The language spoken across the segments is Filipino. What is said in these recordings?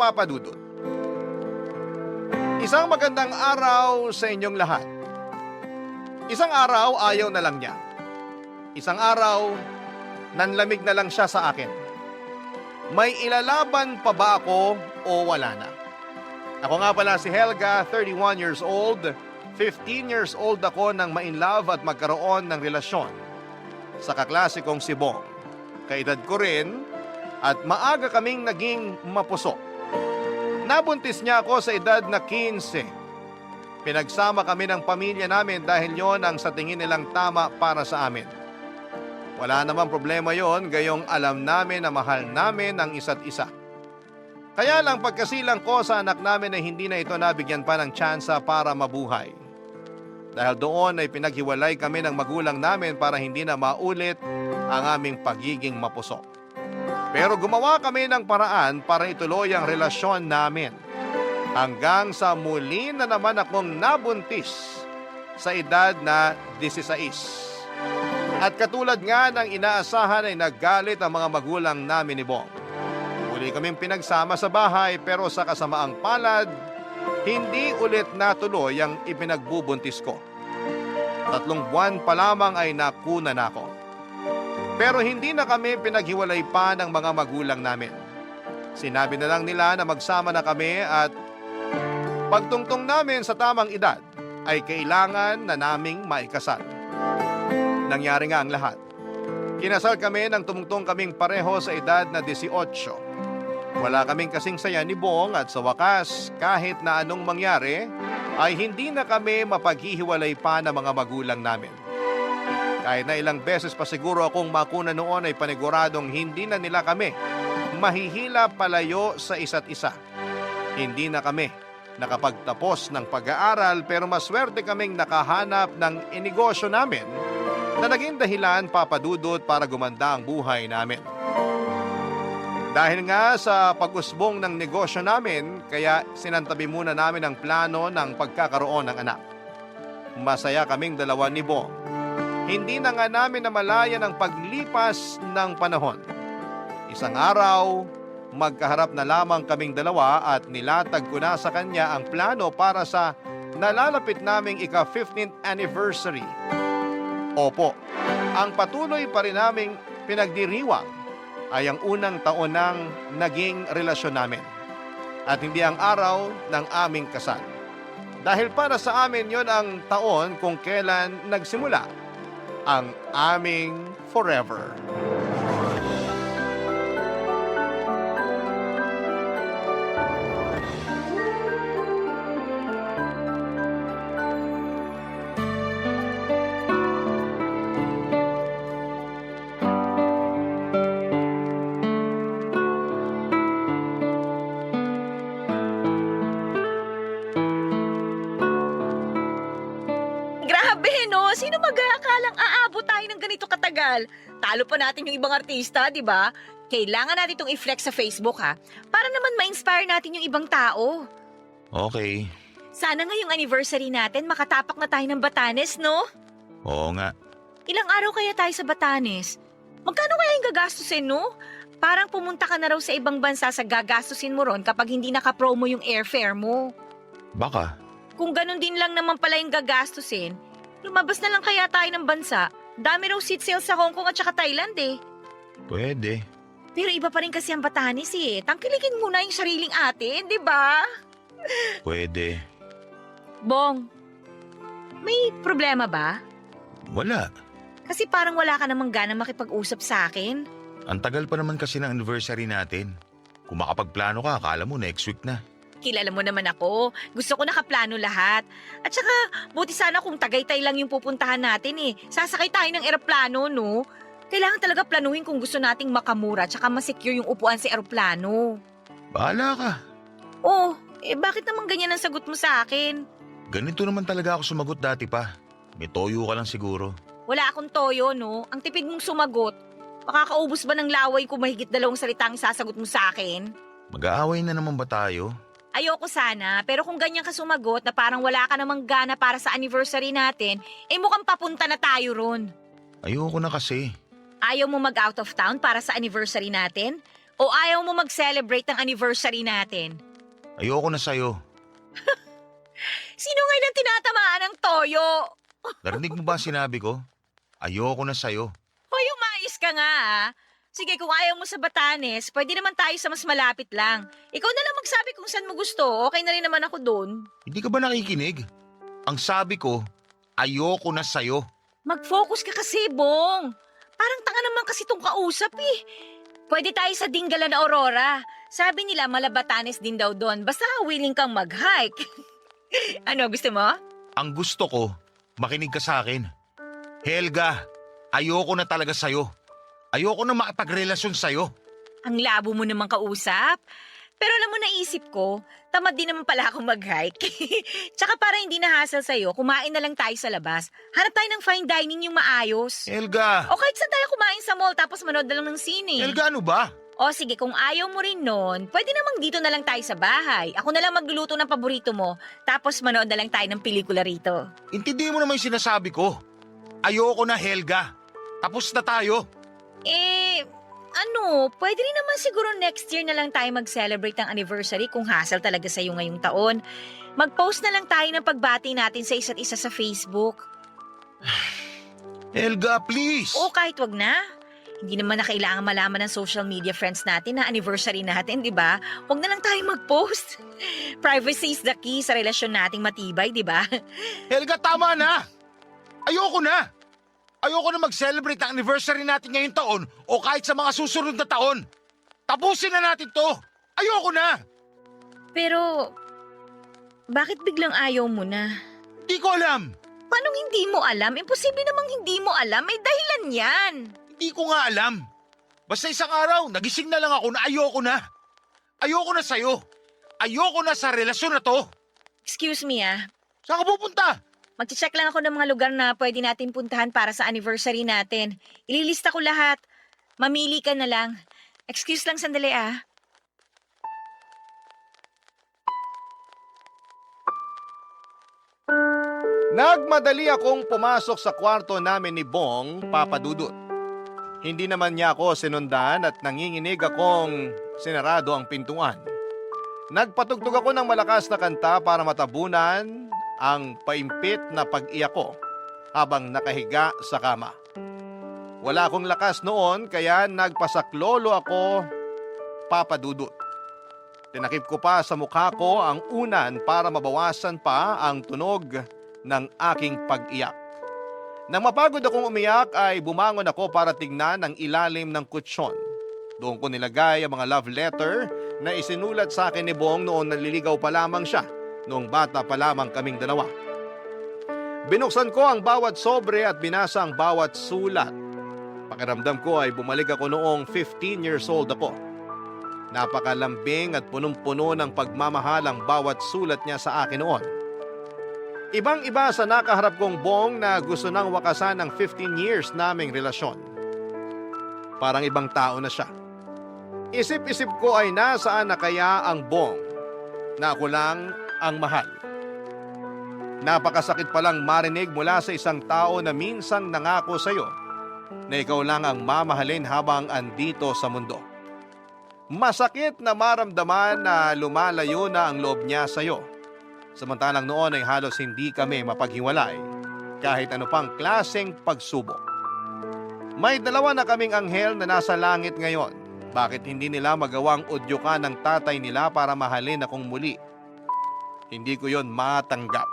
Papa Dudut. Isang magandang araw sa inyong lahat. Isang araw ayaw na lang niya. Isang araw, nanlamig na lang siya sa akin. May ilalaban pa ba ako o wala na? Ako nga pala si Helga, 31 years old. 15 years old ako nang ma-inlove at magkaroon ng relasyon sa kaklase kong si Bong. Kaedad ko rin at maaga kaming naging mapuso. Nabuntis niya ako sa edad na 15. Pinagsama kami ng pamilya namin dahil yon ang sa tingin nilang tama para sa amin. Wala namang problema yon, gayong alam namin na mahal namin ang isa't isa. Kaya lang pagkasilang ko sa anak namin ay hindi na ito nabigyan pa ng tsansa para mabuhay. Dahil doon ay pinaghiwalay kami ng magulang namin para hindi na maulit ang aming pagiging mapuso. Pero gumawa kami ng paraan para ituloy ang relasyon namin. Hanggang sa muli na naman akong nabuntis sa edad na 16. At katulad nga ng inaasahan ay naggalit ang mga magulang namin ni Bong. Muli kaming pinagsama sa bahay pero sa kasamaang palad, hindi ulit natuloy ang ipinagbubuntis ko. 3 buwan pa lamang ay nakuna na ako. Pero hindi na kami pinaghiwalay pa ng mga magulang namin. Sinabi na lang nila na magsama na kami at pagtungtong namin sa tamang edad ay kailangan na naming maikasal. Nangyari nga ang lahat. Kinasal kami nang tumungtong kaming pareho sa edad na 18. Wala kaming kasing saya ni Bong at sa wakas kahit na anong mangyari ay hindi na kami mapaghihiwalay pa ng mga magulang namin. Kahit na ilang beses pa siguro akong makuna noon ay paniguradong hindi na nila kami mahihila palayo sa isa't isa. Hindi na kami nakapagtapos ng pag-aaral pero maswerte kaming nakahanap ng inegosyo namin na naging dahilan, Papa Dudut, para gumanda ang buhay namin. Dahil nga sa pag-usbong ng negosyo namin, kaya sinantabi muna namin ang plano ng pagkakaroon ng anak. Masaya kaming dalawa ni Bong. Hindi na nga namin namalayan ang paglipas ng panahon. Isang araw, magkaharap na lamang kaming dalawa at nilatag ko na sa kanya ang plano para sa nalalapit naming ika-15th anniversary. Opo, ang patuloy pa rin naming pinagdiriwang ay ang unang taon ng naging relasyon namin at hindi ang araw ng aming kasal. Dahil para sa amin yon ang taon kung kailan nagsimula ang aming forever. Grabe, no? Sino mag-aakalang aabot tayo ng ganito katagal? Talo pa natin yung ibang artista, di ba? Kailangan natin itong i-flex sa Facebook, ha? Para naman ma-inspire natin yung ibang tao. Okay. Sana ngayong anniversary natin makatapak na tayo ng Batanes, no? Oo nga. Ilang araw kaya tayo sa Batanes? Magkano kaya yung gagastusin, no? Parang pumunta ka na raw sa ibang bansa sa gagastusin mo ron kapag hindi nakapromo yung airfare mo. Baka. Kung ganun din lang naman pala yung gagastusin, lumabas na lang kaya tayo ng bansa. Dami raw seat sales sa Hong Kong at saka Thailand eh. Pwede. Pero iba pa rin kasi ang Batanes eh. Tangkilikin muna yung sariling atin, di ba? Pwede. Bong, may problema ba? Wala. Kasi parang wala ka namang gana makipag-usap sa akin. Ang tagal pa naman kasi ng anniversary natin. Kung makapagplano ka, akala mo next week na. Kilala mo naman ako. Gusto ko nakaplano lahat. At saka, buti sana kung Tagaytay lang yung pupuntahan natin eh. Sasakay tayo ng eroplano, no? Kailangan talaga planuhin kung gusto nating makamura at saka masecure yung upuan sa eroplano. Bahala ka. Oh, bakit naman ganyan ang sagot mo sa akin? Ganito naman talaga ako sumagot dati pa. May toyo ka lang siguro. Wala akong toyo, no? Ang tipid mong sumagot. Makakaubos ba ng laway kung mahigit 2 salitang sasagot mo sa akin? Mag-aaway na naman ba tayo? Ayoko sana, pero kung ganyan ka sumagot na parang wala ka namang gana para sa anniversary natin, mukhang papunta na tayo ron. Ayoko na kasi. Ayaw mo mag-out of town para sa anniversary natin? O ayaw mo mag-celebrate ng anniversary natin? Ayoko na sa'yo. Sino ngayon ang tinatamaan ng toyo? Narinig mo ba ang sinabi ko? Ayoko na sa'yo. Hoy, umayos ka nga ah. Sige, kung ayaw mo sa Batanes, pwede naman tayo sa mas malapit lang. Ikaw na lang magsabi kung saan mo gusto. Okay na rin naman ako doon. Hindi ka ba nakikinig? Ang sabi ko, ayoko na sa'yo. Mag-focus ka kasi, Bong. Parang tanga naman kasi tong kausap eh. Pwede tayo sa Dingalan na Aurora. Sabi nila Malabatanes din daw doon. Basta willing kang mag-hike. Ano, gusto mo? Ang gusto ko, makinig ka sa akin. Helga, ayoko na talaga sa'yo. Ayoko na makipagrelasyon sa'yo. Ang labo mo namang kausap. Pero alam mo, naisip ko, tamad din naman pala ako mag-hike. Tsaka para hindi na hassle sa'yo, kumain na lang tayo sa labas. Hanap tayo ng fine dining yung maayos. Helga! O kahit saan tayo kumain sa mall tapos manood na lang ng sine. Helga, ano ba? O sige, kung ayaw mo rin nun, pwede namang dito na lang tayo sa bahay. Ako na lang magluluto ng paborito mo, tapos manood na lang tayo ng pelikula rito. Intindihin mo naman yung sinasabi ko. Ayoko na, Helga. Tapos na tayo. Pwede rin naman siguro next year na lang tayo mag-celebrate ng anniversary kung hassle talaga sa'yo ngayong taon. Mag-post na lang tayo ng pagbati natin sa isa't isa sa Facebook. Helga, please. O kahit wag na. Hindi naman na kailangan malaman ng social media friends natin na anniversary natin, di ba? Huwag na lang tayo mag-post. Privacy is the key sa relasyon nating matibay, di ba? Helga, tama na. Ayoko na. Ayoko na mag-celebrate ang anniversary natin ngayong taon o kahit sa mga susunod na taon. Tapusin na natin to. Ayoko na. Pero, bakit biglang ayaw mo na? Di ko alam. Paano hindi mo alam? Imposible namang hindi mo alam. May dahilan yan. Hindi ko nga alam. Basta isang araw, nagising na lang ako na ayoko na. Ayoko na sa'yo. Ayoko na sa relasyon na to. Excuse me ah. Saan ka pupunta? Magche-check lang ako ng mga lugar na pwede natin puntahan para sa anniversary natin. Ililista ko lahat. Mamili ka na lang. Excuse lang sandali ah. Nagmadali akong pumasok sa kwarto namin ni Bong, Papa Dudut. Hindi naman niya ako sinundan at nanginginig akong sinarado ang pintuan. Nagpatugtog ako ng malakas na kanta para matabunan ang paimpit na pag-iyak ko habang nakahiga sa kama. Wala akong lakas noon kaya nagpasaklolo ako, Papa Dudut. Tinakip ko pa sa mukha ko ang unan para mabawasan pa ang tunog ng aking pag-iyak. Nang mapagod akong umiyak ay bumangon ako para tignan ang ilalim ng kutsyon. Doon ko nilagay ang mga love letter na isinulat sa akin ni Bong noon naliligaw pa lamang siya. Noong bata pa lamang kaming dalawa. Binuksan ko ang bawat sobre at binasa ang bawat sulat. Pakiramdam ko ay bumalik ako noong 15 years old ako. Napakalambing at punong-puno ng pagmamahal ang bawat sulat niya sa akin noon. Ibang-iba sa nakaharap kong Bong na gusto nang wakasan ang 15 years naming relasyon. Parang ibang tao na siya. Isip-isip ko ay nasaan na kaya ang Bong na ako lang ang mahal. Napakasakit palang marinig mula sa isang tao na minsang nangako sa iyo na ikaw lang ang mamahalin habang andito sa mundo. Masakit na maramdaman na lumalayo na ang loob niya sa iyo. Samantalang noon ay halos hindi kami mapaghiwalay kahit ano pang klaseng pagsubok. May dalawa na kaming anghel na nasa langit ngayon. Bakit hindi nila magawang udyukan ng tatay nila para mahalin akong muli? Hindi ko yon matanggap.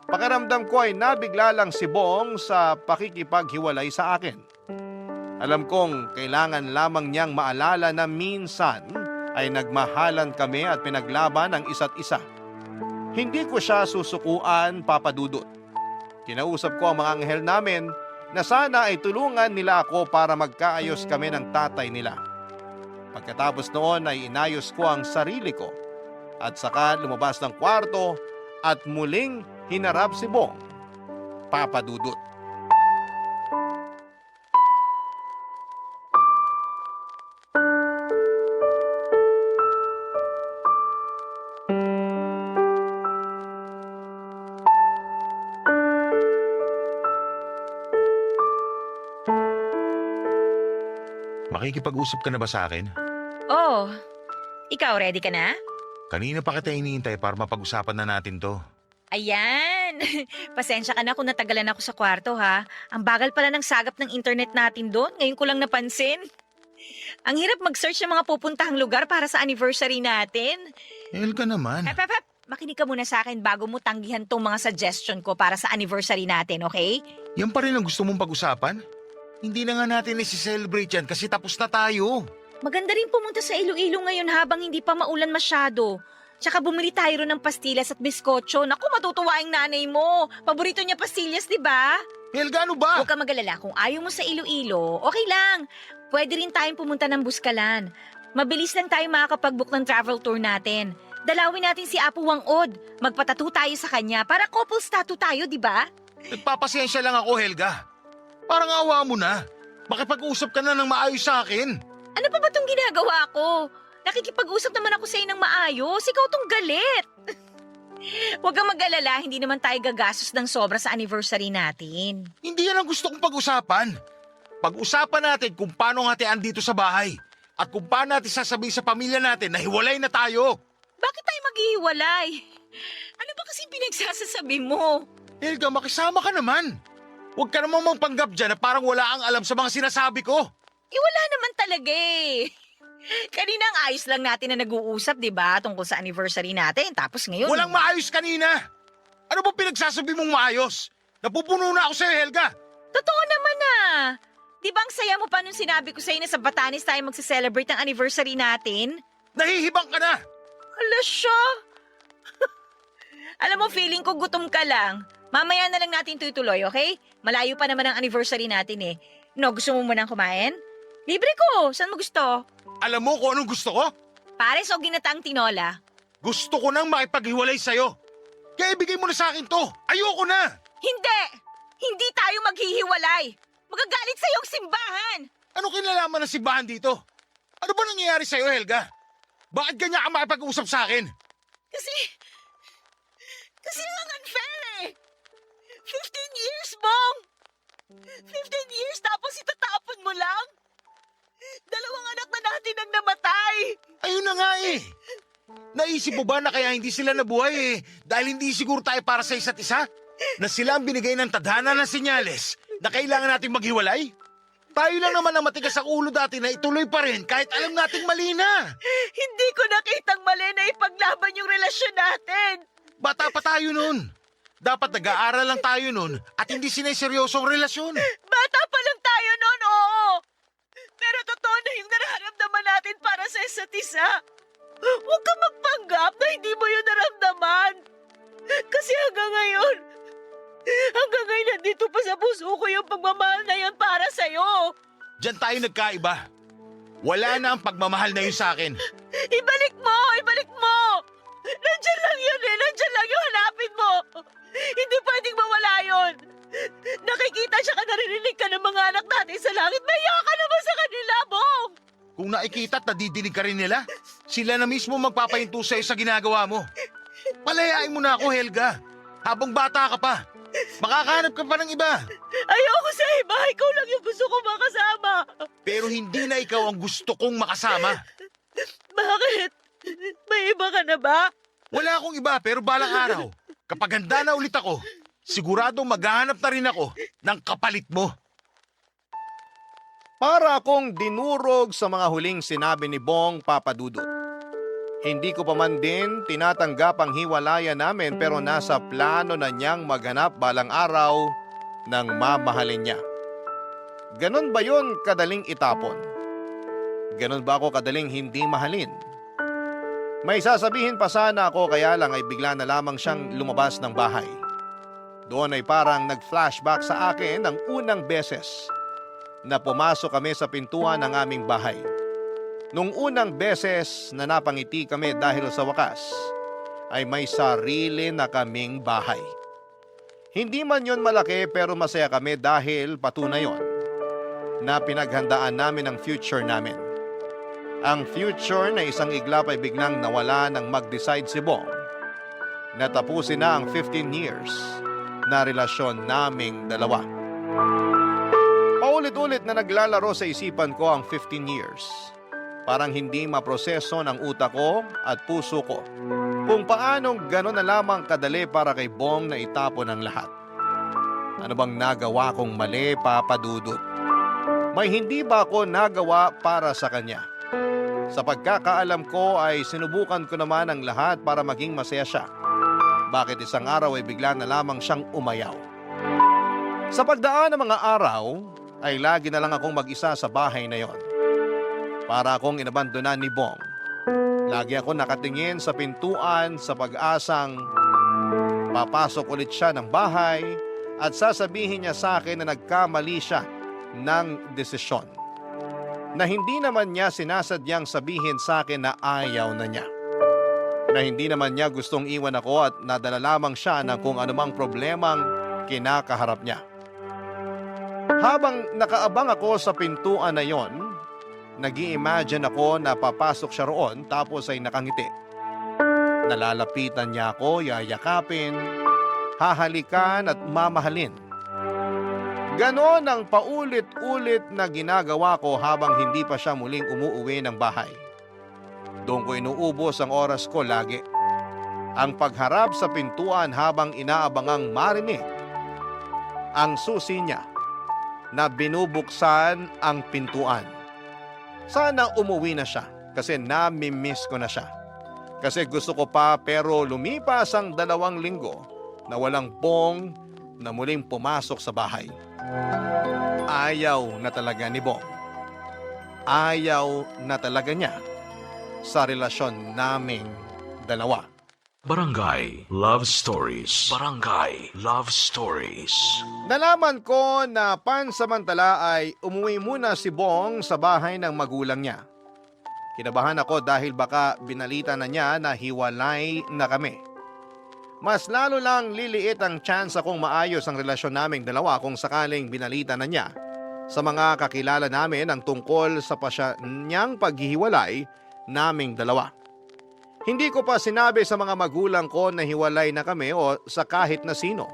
Pakiramdam ko ay nabigla lang si Bong sa pakikipaghiwalay sa akin. Alam kong kailangan lamang niyang maalala na minsan ay nagmahalan kami at pinaglaban ang isa't isa. Hindi ko siya susukuan, Papa Dudut. Kinausap ko ang mga anghel namin na sana ay tulungan nila ako para magkaayos kami ng tatay nila. Pagkatapos noon ay inayos ko ang sarili ko at saka lumabas ng kwarto at muling hinarap si Bong, Papa Dudut. Makikipag-usap ka na ba sa akin? Oh, ikaw ready ka na? Kanina pa kita iniintay para mapag-usapan na natin to. Ayan! Pasensya ka na kung natagalan ako sa kwarto ha. Ang bagal pala ng sagap ng internet natin doon. Ngayon ko lang napansin. Ang hirap mag-search ng mga pupuntahang lugar para sa anniversary natin. Helga naman. Pep, makinig ka muna sa akin bago mo tanggihan tong mga suggestion ko para sa anniversary natin, okay? Yan pa rin ang gusto mong pag-usapan? Hindi na nga natin isi-celebrate yan kasi tapos na tayo. Maganda rin pumunta sa Iloilo ngayon habang hindi pa maulan masyado. Tsaka bumili tayo ron ng pastillas at biskotso. Naku, matutuwa ang nanay mo. Paborito niya pastillas, di ba? Helga, ano ba? Huwag ka mag-alala. Kung ayaw mo sa Iloilo, okay lang. Pwede rin tayong pumunta ng Buskalan. Mabilis lang tayo makakapag-book ng travel tour natin. Dalawin natin si Apo Wangod. Magpatato tayo sa kanya para couples tattoo tayo, di ba? Nagpapasensya lang ako, Helga. Parang awa mo na. Makipag-usap ka na ng maayos sa akin. Ano pa ba itong ginagawa ko? Nakikipag-usap naman ako sa'yo ng maayos. Ikaw tong galit. Huwag kang mag-alala, hindi naman tayo gagastos ng sobra sa anniversary natin. Hindi yan ang gusto kong pag-usapan. Pag-usapan natin kung paano hatian dito sa bahay. At kung paano natin sasabihin sa pamilya natin na hiwalay na tayo. Bakit tayo maghihiwalay? Ano ba kasi pinagsasasabi mo? Helga, makisama ka naman. Huwag ka namang mangpanggap dyan na parang wala ang alam sa mga sinasabi ko. Wala naman talaga eh. Kanina ang ayos lang natin na nag-uusap, di ba? Tungkol sa anniversary natin. Tapos ngayon... Walang maayos kanina. Ano ba pinagsasabi mong maayos? Napupuno na ako sa'yo, Helga. Totoo naman ah. Di ba ang saya mo pa nung sinabi ko sa'yo na sa Batanes tayo magse-celebrate ang anniversary natin? Nahihibang ka na. Hala siya. Alam mo, feeling ko gutom ka lang. Mamaya na lang natin tutuloy, okay? Malayo pa naman ang anniversary natin eh. No, gusto mo munang kumain? Libre ko. Saan mo gusto? Alam mo kung anong gusto ko? Pares o ginataang tinola? Gusto ko nang makipaghiwalay sa'yo. Kaya ibigay mo na sa akin to. Ayoko na. Hindi! Hindi tayo maghihiwalay. Magagalit sa'yo ang simbahan. Ano kinalaman ng simbahan dito? Ano ba nangyayari sa'yo, Helga? Bakit ganyan ka makipag-usap sa akin? Kasi lang unfair eh. 15 years, Bong! 15 years tapos itatapon mo lang? Dalawang anak na natin ang namatay. Ayun na nga eh. Naisip mo ba na kaya hindi sila nabuhay eh dahil hindi siguro tayo para sa isa't isa? Na sila ang binigay ng tadhana ng senyales na kailangan nating maghiwalay? Tayo lang naman ang matigas ang ulo dati na ituloy pa rin kahit alam nating mali na. Hindi ko nakitang mali na ipaglaban yung relasyon natin. Bata pa tayo nun. Dapat nag-aaral lang tayo nun at hindi sineseryosong relasyon. Bata pa lang tayo noon, oo. Pero totoo na yung nararamdaman natin para sa isa't isa. Huwag ka magpanggap na hindi mo yun naramdaman. Kasi hanggang ngayon nandito pa sa puso ko yung pagmamahal na yun para sa'yo. Diyan tayo nagkaiba. Wala na ang pagmamahal na yun sa akin. Ibalik mo! Ibalik mo! Nandyan lang yun eh! Nandyan lang yung hanapin mo! Hindi pwedeng mawala yun! Nakikita siya ka, naririnig ka ng mga anak natin sa langit. Maya ka naman sa kanila, Bong! Kung nakikita at nadidinig ka rin nila, sila na mismo magpapahinto sa'yo sa ginagawa mo. Palayain mo na ako, Helga. Habang bata ka pa. Makakahanap ka pa ng iba. Ayoko sa iba! Ikaw lang yung gusto ko makasama! Pero hindi na ikaw ang gusto kong makasama. Bakit? May iba ka na ba? Wala akong iba pero balang araw, kapag handa na ulit ako, siguradong maghahanap na rin ako ng kapalit mo. Para akong dinurog sa mga huling sinabi ni Bong Papadudut. Hindi ko pa man din tinatanggap ang hiwalayan namin pero nasa plano na niyang maghanap balang araw ng mamahalin niya. Ganon ba yun kadaling itapon? Ganon ba ako kadaling hindi mahalin? May sasabihin pa sana ako kaya lang ay bigla na lamang siyang lumabas ng bahay. Doon ay parang nag-flashback sa akin ang unang beses na pumasok kami sa pintuan ng aming bahay. Nung unang beses na napangiti kami dahil sa wakas, ay may sarili na kaming bahay. Hindi man yon malaki pero masaya kami dahil patunay yon na pinaghandaan namin ang future namin. Ang future na isang iglap ay biglang nawala nang mag-decide si Bong na tapusin na ang 15 years na relasyon naming dalawa. Paulit-ulit na naglalaro sa isipan ko ang 15 years. Parang hindi maproseso ng utak ko at puso ko kung paanong gano'n na lamang kadali para kay Bong na itapon ang lahat. Ano bang nagawa kong mali, Papa Dudut? May hindi ba ako nagawa para sa kanya? Sa pagkakaalam ko ay sinubukan ko naman ang lahat para maging masaya siya. Bakit isang araw ay bigla na lamang siyang umayaw? Sa pagdaan ng mga araw ay lagi na lang akong mag-isa sa bahay na yon. Para akong inabandonan ni Bong. Lagi ako nakatingin sa pintuan sa pag-asang papasok ulit siya ng bahay at sasabihin niya sa akin na nagkamali siya ng desisyon. Na hindi naman niya sinasadyang sabihin sa akin na ayaw na niya. Na hindi naman niya gustong iwan ako at nadala lamang siya ng kung anumang problemang kinakaharap niya. Habang nakaabang ako sa pintuan na yon, nag-i-imagine ako na papasok siya roon tapos ay nakangiti. Nalalapitan niya ako, yayakapin, hahalikan at mamahalin. Ganon ang paulit-ulit na ginagawa ko habang hindi pa siya muling umuuwi ng bahay. Doon ko inuubos ang oras ko lagi. Ang pagharap sa pintuan habang inaabangang marinig ang susi niya na binubuksan ang pintuan. Sana umuwi na siya kasi nami-miss ko na siya. Kasi gusto ko pa pero lumipas ang 2 linggo na walang Bong na muling pumasok sa bahay. Ayaw na talaga ni Bong. Ayaw na talaga niya sa relasyon naming dalawa. Barangay Love Stories. Barangay Love Stories. Nalaman ko na pansamantala ay umuwi muna si Bong sa bahay ng magulang niya. Kinabahan ako dahil baka binalita na niya na hiwalay na kami. Mas lalo lang liliit ang chance akong maayos ang relasyon naming dalawa kung sakaling binalita na niya sa mga kakilala namin ang tungkol sa pasya niyang paghihiwalay naming dalawa. Hindi ko pa sinabi sa mga magulang ko na hiwalay na kami o sa kahit na sino.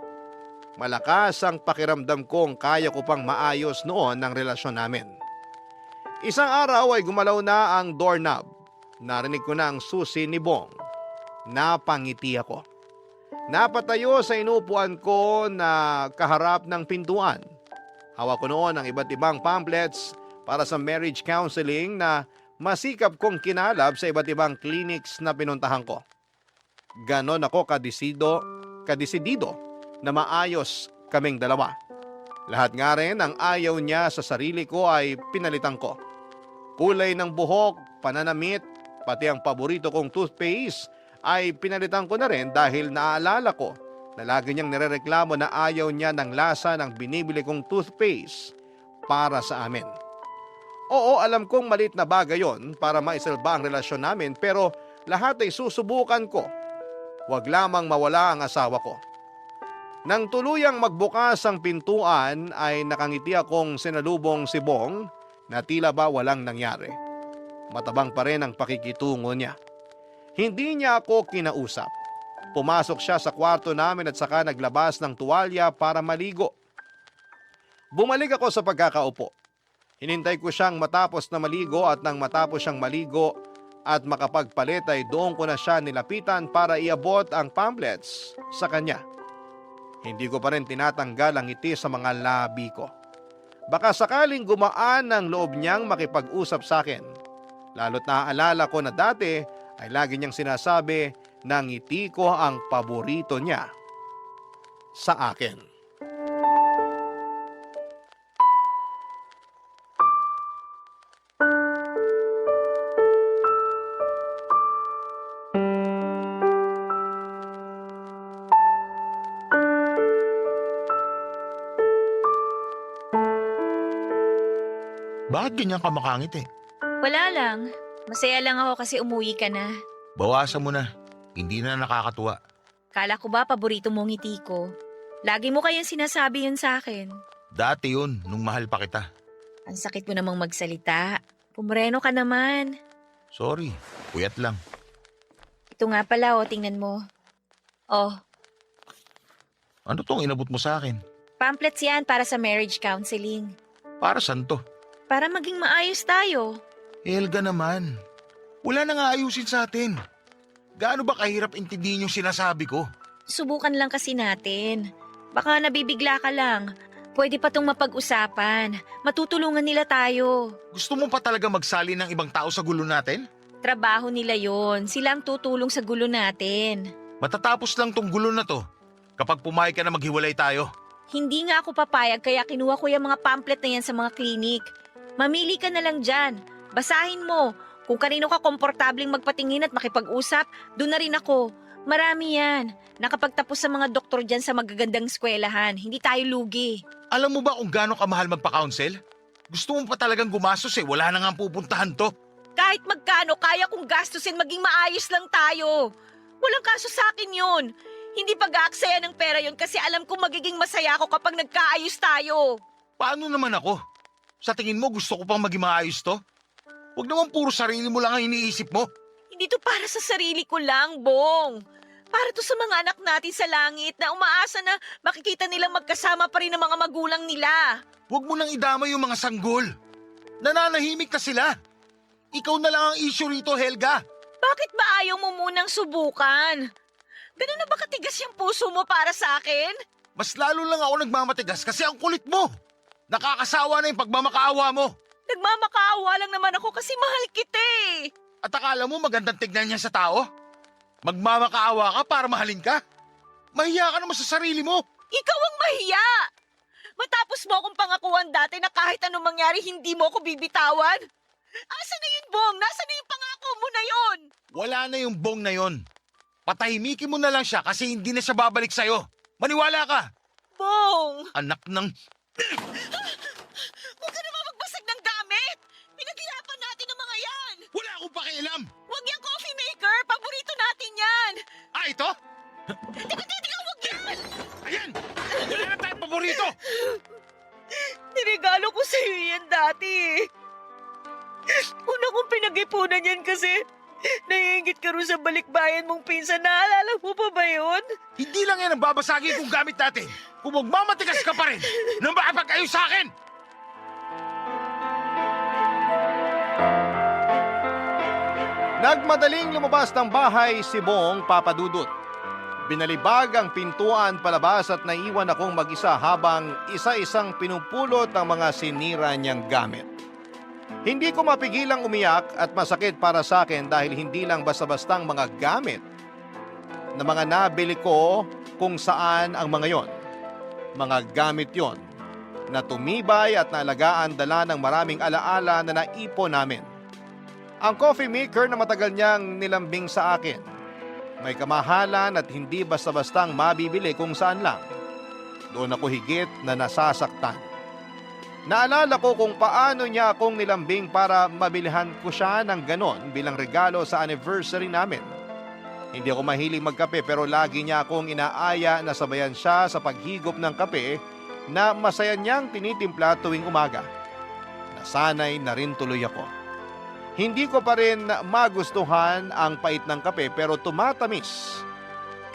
Malakas ang pakiramdam kong kaya ko pang maayos noon ang relasyon namin. Isang araw ay gumalaw na ang doorknob. Narinig ko na ang susi ni Bong. Napangiti ako. Napatayo sa inupuan ko na kaharap ng pintuan. Hawak ko noon ang iba't ibang pamphlets para sa marriage counseling na masikap kong kinalab sa iba't ibang clinics na pinuntahan ko. Ganon ako kadesidido na maayos kaming dalawa. Lahat nga rin ang ayaw niya sa sarili ko ay pinalitan ko. Kulay ng buhok, pananamit, pati ang paborito kong toothpaste ay pinalitan ko na rin dahil naaalala ko na lagi niyang nirereklamo na ayaw niya ng lasa ng binibili kong toothpaste para sa amin. Oo, alam kong maliit na bagay yon para maisalba ang relasyon namin pero lahat ay susubukan ko. Huwag lamang mawala ang asawa ko. Nang tuluyang magbukas ang pintuan ay nakangiti akong sinalubong si Bong na tila ba walang nangyari. Matabang pa rin ang pakikitungo niya. Hindi niya ako kinausap. Pumasok siya sa kwarto namin at saka naglabas ng tuwalya para maligo. Bumalik ako sa pagkakaupo. Hinintay ko siyang matapos na maligo at nang matapos siyang maligo at makapagpalit ay doon ko na siya nilapitan para iabot ang pamphlets sa kanya. Hindi ko pa rin tinatanggal ang ngiti sa mga labi ko. Baka sakaling gumaan ang loob niyang makipag-usap sa akin. Lalo't naaalala ko na dati ay lagi niyang sinasabi na ngiti ko ang paborito niya sa akin. Bakit ganyan ka makangiti? Wala lang. Masaya lang ako kasi umuwi ka na. Bawasan mo na. Hindi na nakakatuwa. Kala ko ba paborito mong ngiti ko? Lagi mo kayang sinasabi yun sa akin. Dati yun, nung mahal pa kita. Ang sakit mo namang magsalita. Pumreno ka naman. Sorry, puyat lang. Ito nga pala, tingnan mo. Oh, Ano tong inabot mo sa akin? pamphlets yan para sa marriage counseling. Para saan to? Para maging maayos tayo. Helga naman, wala na nga ayusin sa atin. Gaano ba kahirap intindihin yung sinasabi ko? Subukan lang kasi natin. Baka nabibigla ka lang. Pwede pa tong mapag-usapan. Matutulungan nila tayo. Gusto mo pa talaga magsali ng ibang tao sa gulo natin? Trabaho nila yon. Sila ang tutulong sa gulo natin. Matatapos lang tong gulo na to kapag pumayag ka na maghiwalay tayo. Hindi nga ako papayag kaya kinuha ko yung mga pamphlet na yan sa mga klinik. Mamili ka na lang dyan. Basahin mo. Kung kanino ka komportabling magpatingin at makipag-usap, doon na rin ako. Marami yan. Nakapagtapos sa mga doktor dyan sa magagandang eskwelahan. Hindi tayo lugi. Alam mo ba kung gaano kamahal magpa-counsel? Gusto mo pa talagang gumastos wala na nga pupuntahan to. Kahit magkano, kaya kong gastusin maging maayos lang tayo. Walang kaso sa akin yun. Hindi pag-aaksaya ng pera yun kasi alam kong magiging masaya ako kapag nagkaayos tayo. Paano naman ako? Sa tingin mo gusto ko pang maging maayos to? Huwag naman puro sarili mo lang ang iniisip mo. Hindi to para sa sarili ko lang, Bong. Para to sa mga anak natin sa langit na umaasa na makikita nilang magkasama pa rin ang mga magulang nila. Huwag mo nang idamay yung mga sanggol. Nananahimik na sila. Ikaw na lang ang issue rito, Helga. Bakit ba ayaw mo munang subukan? Ganun na ba katigas yung puso mo para sa akin? Mas lalo lang ako nagmamatigas kasi ang kulit mo. Nakakasawa na yung pagmamakaawa mo. Nagmamakaawa lang naman ako kasi mahal kita eh. At akala mo magandang tignan niya sa tao? Magmamakaawa ka para mahalin ka? Mahiya ka naman sa sarili mo. Ikaw ang mahiya! Matapos mo akong pangakuan dati na kahit anong mangyari hindi mo ako bibitawan. Asa na yun, Bong? Nasaan na yung pangako mo na yun? Wala na yung bong na yon. Patahimikin mo na lang siya kasi hindi na siya babalik sa'yo. Maniwala ka. Bong! Anak ng... Huwag ka naman magbasag ng gamit! Pinaghirapan natin ang mga yan! Wala akong pakialam. Huwag yung coffee maker! Paborito natin yan! Ah, ito? Teka, huwag yan! Ayan! Wala na tayong paborito. Niregalo ko sa'yo yan dati. Una kong pinag-ipunan yan kasi naiingit ka rin sa balikbayan mong pinsan. Naalala mo pa ba yun? Hindi lang yan ang babasagin kong gamit natin. Kung magmamatigas ka pa rin nang makapag-ayos sa akin. Nagmadaling lumabas ng bahay si Bong Papadudut. Binalibag ang pintuan palabas at naiwan akong mag-isa habang isa-isang pinupulot ang mga sinira niyang gamit. Hindi ko mapigilang umiyak at masakit para sa akin dahil hindi lang basta-bastang mga gamit na mga nabili ko kung saan ang mga yon. Mga gamit yon na tumibay at naalagaan dala ng maraming alaala na naipon namin. Ang coffee maker na matagal niyang nilambing sa akin. May kamahalan at hindi basta-bastang mabibili kung saan lang. Doon ako higit na nasasaktan. Naalala ko kung paano niya akong nilambing para mabilihan ko siya ng ganon bilang regalo sa anniversary namin. Hindi ako mahilig magkape pero lagi niya akong inaaya na sabayan siya sa paghigop ng kape na masaya niyang tinitimpla tuwing umaga. Nasanay na rin tuloy ako. Hindi ko pa rin magustuhan ang pait ng kape pero tumatamis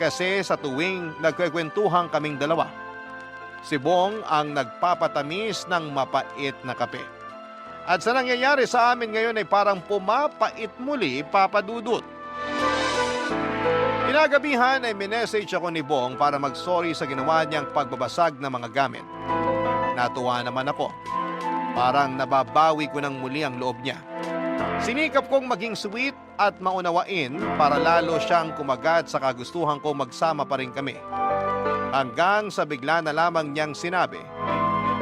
kasi sa tuwing nagkwekwentuhan kaming dalawa. Si Bong ang nagpapatamis ng mapait na kape. At sa nangyayari sa amin ngayon ay parang pumapait muli, Papadudut. Kinagabihan ay minessage ako ni Bong para mag-sorry sa ginawa niyang pagbabasag ng mga gamit. Natuwa naman ako. Parang nababawi ko ng muli ang loob niya. Sinikap kong maging sweet at maunawain para lalo siyang kumagat sa kagustuhan ko magsama pa rin kami. Hanggang sa bigla na lamang niyang sinabi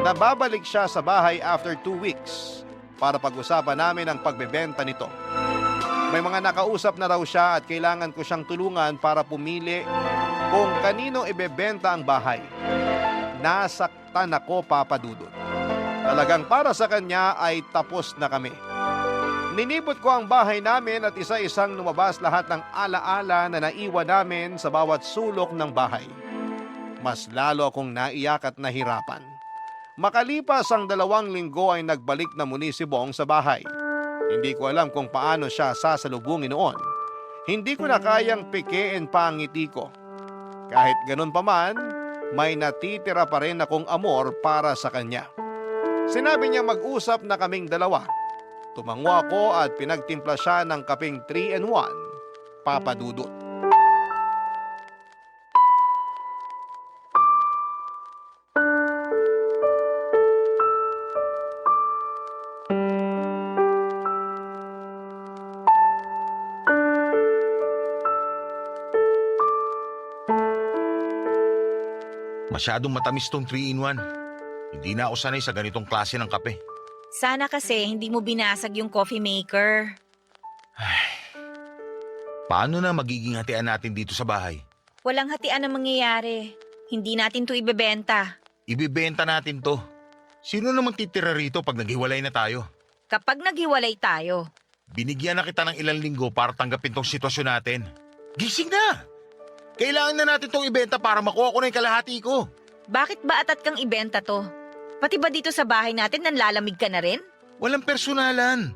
na babalik siya sa bahay after 2 weeks para pag-usapan namin ang pagbebenta nito. May mga nakausap na raw siya at kailangan ko siyang tulungan para pumili kung kanino ibebenta ang bahay. Nasaktan ako, Papadudut. Talagang para sa kanya ay tapos na kami. Ninibot ko ang bahay namin at isa-isang lumabas lahat ng alaala na naiwan namin sa bawat sulok ng bahay. Mas lalo akong naiyak at nahirapan. Makalipas ang 2 linggo ay nagbalik na muli si Bong sa bahay. Hindi ko alam kung paano siya sasalubungin noon. Hindi ko na kayang pikein pa ang ngiti ko. Kahit ganun pa man, may natitira pa rin akong amor para sa kanya. Sinabi niya mag-usap na kaming dalawa. Tumango ako at pinagtimpla siya ng kapeng 3-in-1, Papa Dudut. Masyadong matamis tong 3-in-1. Hindi na ako sanay sa ganitong klase ng kape. Sana kasi hindi mo binasag yung coffee maker. Paano na magiging hatian natin dito sa bahay? Walang hatian na mangyayari. Hindi natin to ibebenta. Ibibenta natin to. Sino namang titira rito pag naghiwalay na tayo? Kapag naghiwalay tayo. Binigyan na kita ng ilang linggo para tanggapin tong sitwasyon natin. Gising na! Kailangan na natin tong ibenta para makuha ko na yung kalahati ko. Bakit ba atat kang ibenta to? Pati ba dito sa bahay natin nanlalamig ka na rin? Walang personalan.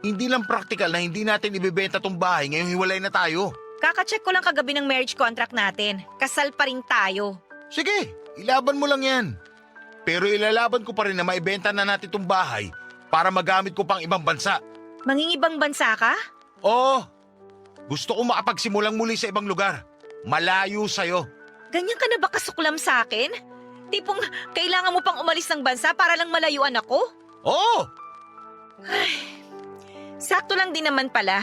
Hindi lang praktikal na hindi natin ibibenta tong bahay ngayong hiwalay na tayo. Kaka-check ko lang kagabi ng marriage contract natin. Kasal pa rin tayo. Sige, ilaban mo lang yan. Pero ilalaban ko pa rin na maibenta na natin tong bahay para magamit ko pang ibang bansa. Mangingibang bansa ka? Oo, gusto ko makapagsimulang muli sa ibang lugar. Malayo sa'yo. Ganyan ka na ba kasuklam sa akin? Tipong kailangan mo pang umalis ng bansa para lang malayuan ako? Oo! Sakto lang din naman pala.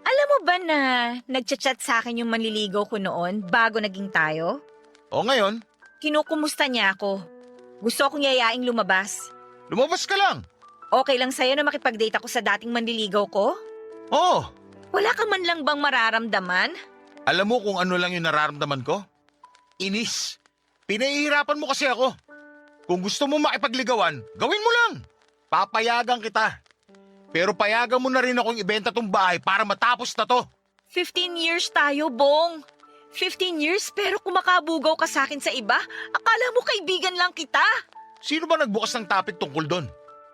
Alam mo ba na nagchat-chat sa akin yung manliligaw ko noon bago naging tayo? O ngayon, Kinukumusta niya ako. Gusto akong yayaing lumabas. lumabas ka lang. Okay lang sa'yo na makipag-date ako sa dating manliligaw ko? Oo, Wala ka man lang bang mararamdaman? alam mo kung ano lang yung nararamdaman ko? Inis. Pinahihirapan mo kasi ako. Kung gusto mo makipagligawan, gawin mo lang. Papayagan kita. Pero payagan mo na rin akong ibenta tong bahay para matapos na to. 15 years tayo, Bong. 15 years pero kumakabugaw ka sa akin sa iba? Akala mo kaibigan lang kita? Sino ba nagbukas ng topic tungkol doon?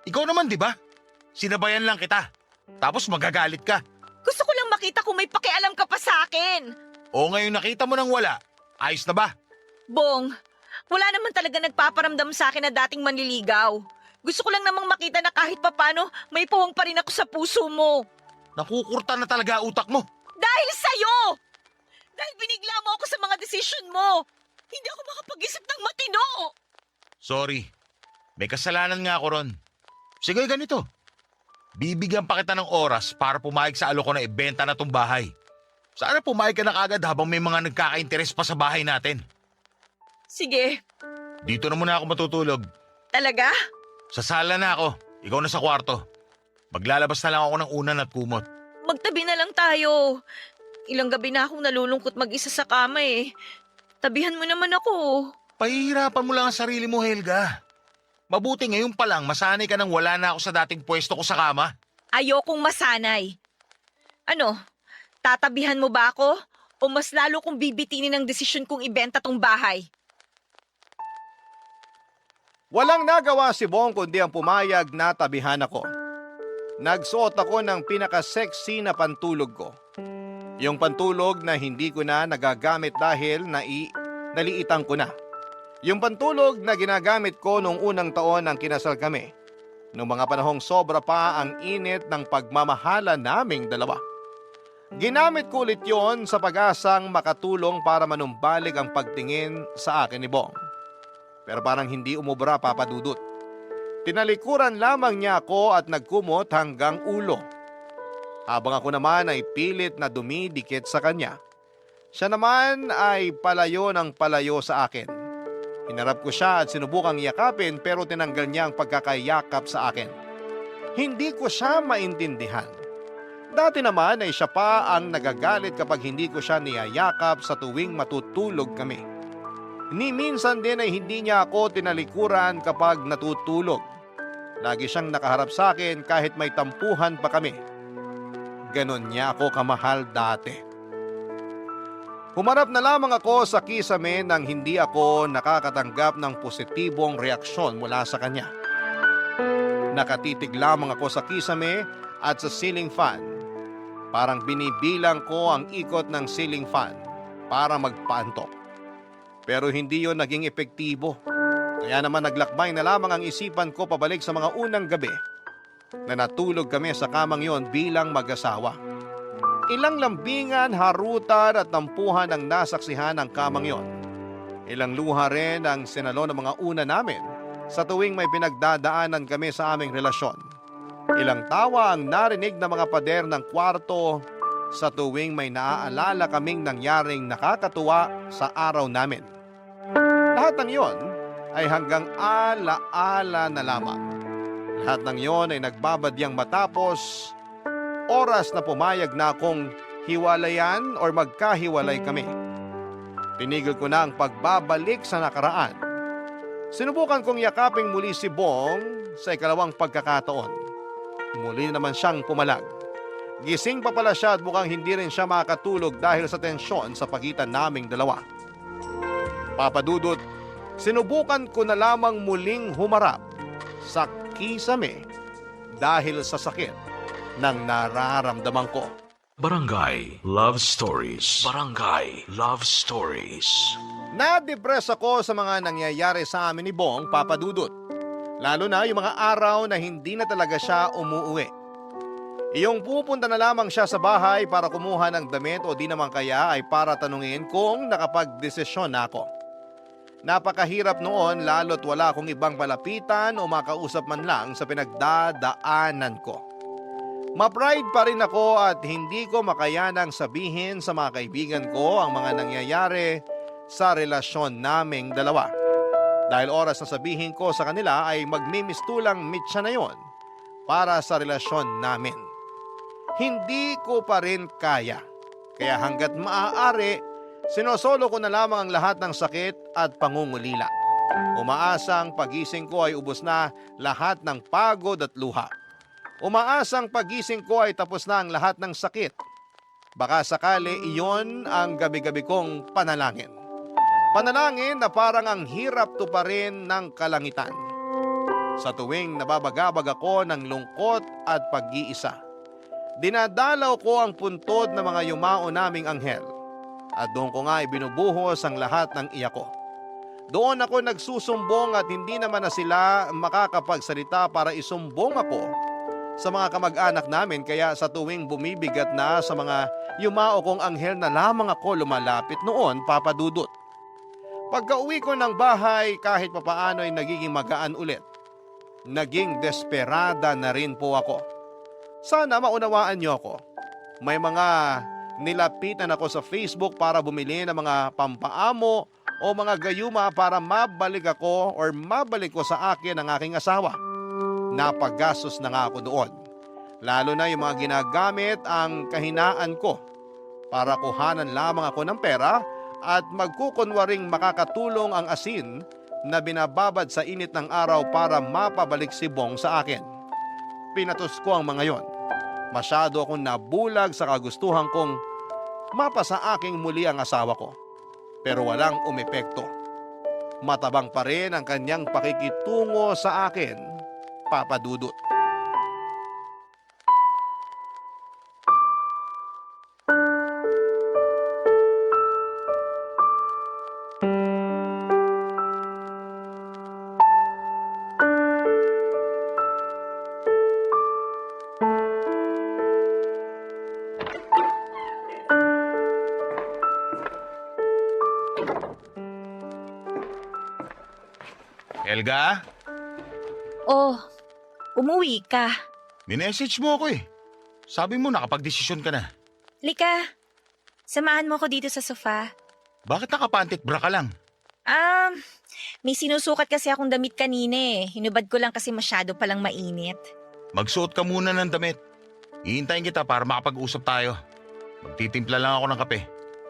Ikaw naman, di ba? Sinabayan lang kita. Tapos magagalit ka. Gusto ko lang makita kung may pakialam ka pa sa akin. O ngayon nakita mo nang wala, ayos na ba? Bong, wala naman talaga nagpaparamdam sa akin na dating manliligaw. Gusto ko lang namang makita na kahit papano may puwang pa rin ako sa puso mo. Nakukurta na talaga utak mo. Dahil sa'yo! Dahil binigla mo ako sa mga desisyon mo. Hindi ako makapag-isip ng matino. Sorry, may kasalanan nga ako ron. Sige, ganito. Bibigyan pa kita ng oras para pumayag sa alok ko na ibenta na tong bahay. Sana pumayag ka na kagad habang may mga nagkaka-interes pa sa bahay natin. Sige, Dito na muna ako matutulog. talaga? Sa sala na ako. Ikaw na sa kwarto. Maglalabas na lang ako ng unan at kumot. Magtabi na lang tayo. Ilang gabi na akong nalulungkot mag-isa sa kama eh. Tabihan mo naman ako. Pahihirapan mo lang ang sarili mo, Helga. Mabuti ngayon pa lang masanay ka nang wala na ako sa dating pwesto ko sa kama. Ayokong masanay. Ano, tatabihan mo ba ako? O mas lalo kong bibitinin ang desisyon kong ibenta tong bahay? Walang nagawa si Bong kundi ang pumayag na tabihan ako. Nagsuot ako ng pinaka-sexy na pantulog ko. Yung pantulog na hindi ko na nagagamit dahil naliitan ko na. Yung pantulog na ginagamit ko nung unang taon ng kinasal kami. Noong mga panahong sobra pa ang init ng pagmamahala naming dalawa. Ginamit ko ulit yon sa pag-asang makatulong para manumbalik ang pagtingin sa akin ni Bong. Pero parang hindi umubra, Papa Dudut. Tinalikuran lamang niya ako at nagkumot hanggang ulo. Habang ako naman ay pilit na dumidikit sa kanya. Siya naman ay palayo ng palayo sa akin. Hinarap ko siya at sinubukang yakapin pero tinanggal niya ang pagkakayakap sa akin. Hindi ko siya maintindihan. Dati naman ay siya pa ang nagagalit kapag hindi ko siya niyayakap sa tuwing matutulog kami. Ni minsan din ay hindi niya ako tinalikuran kapag natutulog. Lagi siyang nakaharap sa akin kahit may tampuhan pa kami. Ganon niya ako kamahal dati. Humarap na lamang ako sa kisame nang hindi ako nakakatanggap ng positibong reaksyon mula sa kanya. Nakatitig lamang ako sa kisame at sa ceiling fan. Parang binibilang ko ang ikot ng ceiling fan para magpaantok. Pero hindi yon naging epektibo. Kaya naman naglakbay na lamang ang isipan ko pabalik sa mga unang gabi. na natulog kami sa kamang yon bilang mag-asawa. Ilang lambingan, harutan at tampuhan ang nasaksihan ng kamang yon. Ilang luha rin ang sinalo ng mga una namin sa tuwing may pinagdadaanan kami sa aming relasyon. Ilang tawa ang narinig ng mga pader ng kwarto sa tuwing may naaalala kaming nangyaring nakakatuwa sa araw namin. Lahat ng yon ay hanggang ala-ala na lamang. Lahat ng yon ay nagbabadyang matapos oras na pumayag na akong hiwalayan or magkahiwalay kami. Tinigil ko na ang pagbabalik sa nakaraan. Sinubukan kong yakaping muli si Bong sa ikalawang pagkakataon. Muli naman siyang pumalag. Gising pa pala siya at mukhang hindi rin siya makatulog dahil sa tensyon sa pagitan naming dalawa. Papa Dudut, sinubukan ko na lamang muling humarap sa kisame dahil sa sakit ng nararamdaman ko. Barangay Love Stories. Barangay Love Stories. Na-depress ako sa mga nangyayari sa amin ni Bong, Papa Dudut. Lalo na yung mga araw na hindi na talaga siya umuuwi. Iyong pupunta na lamang siya sa bahay para kumuha ng damit o di naman kaya ay para tanungin kung nakapagdesisyon na ako. Napakahirap noon lalo't wala akong ibang malapitan o makausap man lang sa pinagdadaanan ko. Ma-pride pa rin ako at hindi ko makayanang sabihin sa mga kaibigan ko ang mga nangyayari sa relasyon naming dalawa. Dahil oras na sabihin ko sa kanila ay magmimistulang mitsa na yon para sa relasyon namin. Hindi ko pa rin kaya. Kaya hanggat maaari, sinosolo ko na lamang ang lahat ng sakit at pangungulila. Umaasang pagising ko ay ubos na lahat ng pagod at luha. Umaasang pagising ko ay tapos na ang lahat ng sakit. Baka sakali iyon ang gabi-gabi kong panalangin. Panalangin na parang ang hirap tuparin ng kalangitan. Sa tuwing nababagabag ako ng lungkot at pag-iisa, dinadalaw ko ang puntod ng mga yumao naming anghel at doon ko nga ibinubuhos ang lahat ng iyak ko. Doon ako nagsusumbong at hindi naman na sila makakapagsalita para isumbong ako sa mga kamag-anak namin kaya sa tuwing bumibigat na sa mga yumao kong anghel na lamang ako lumalapit noon, Papa Dudut. Pagka-uwi ko ng bahay kahit papaano ay nagiging magaan ulit. Naging desperada na rin po ako. Sana maunawaan niyo ako. May mga nilapitan ako sa Facebook para bumili ng mga pampaamo o mga gayuma para mabalik ako or mabalik ko sa akin ang aking asawa. Napagastos na nga ako doon. Lalo na yung mga ginagamit ang kahinaan ko para kuhanan lamang ako ng pera at magkukunwaring makakatulong ang asin na binababad sa init ng araw para mapabalik si Bong sa akin. Pinatos ko ang mga yon. Masyado akong nabulag sa kagustuhan kong mapasa aking muli ang asawa ko. Pero walang umepekto. Matabang pa rin ang kanyang pakikitungo sa akin, Papa Dudut. Helga, Oh, umuwi ka. minessage mo ako eh. Sabi mo nakapag-desisyon ka na. Lika, samahan mo ako dito sa sofa. Bakit nakapantit bra ka lang? May sinusukat kasi akong damit kanina eh. Hinubad ko lang kasi masyado palang mainit. Magsuot ka muna ng damit. Hihintayin kita para makapag-usap tayo. Magtitimpla lang ako ng kape.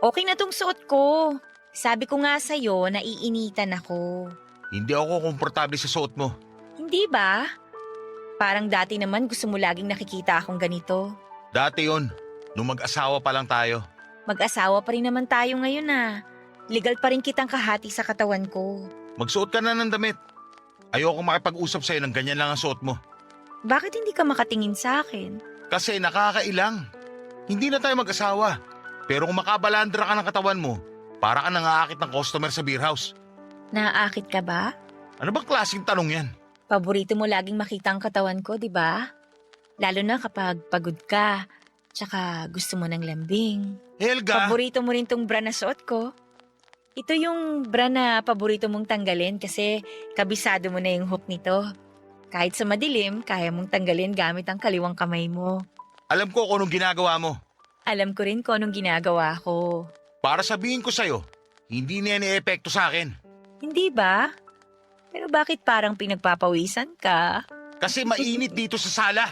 Okay na tong suot ko. Sabi ko nga sa'yo, naiinitan ako. Hindi ako komportable sa suot mo. Hindi ba? Parang dati naman gusto mo laging nakikita akong ganito. Dati yon, nung mag-asawa pa lang tayo. Mag-asawa pa rin naman tayo ngayon ah. Legal pa rin kitang kahati sa katawan ko. Magsuot ka na ng damit. Ayoko makipag-usap sa'yo ng ganyan lang ang suot mo. Bakit hindi ka makatingin sa akin? Kasi nakakailang. Hindi na tayo mag-asawa. Pero kung makabalandra ka ng katawan mo, para ka nangaakit ng customer sa beer house. Naaakit ka ba? Ano bang klaseng tanong yan? Paborito mo laging makita ang katawan ko, di ba? Lalo na kapag pagod ka, tsaka gusto mo ng lambing. Helga! Paborito mo rin tong bra na suot ko. Ito yung bra na paborito mong tanggalin kasi kabisado mo na yung hook nito. Kahit sa madilim, kaya mong tanggalin gamit ang kaliwang kamay mo. Alam ko kung anong ginagawa mo. Alam ko rin kung anong ginagawa ko. Para sabihin ko sa'yo, hindi na yan i-epekto sa akin. Hindi ba? Pero bakit parang pinagpapawisan ka? Kasi mainit dito sa sala.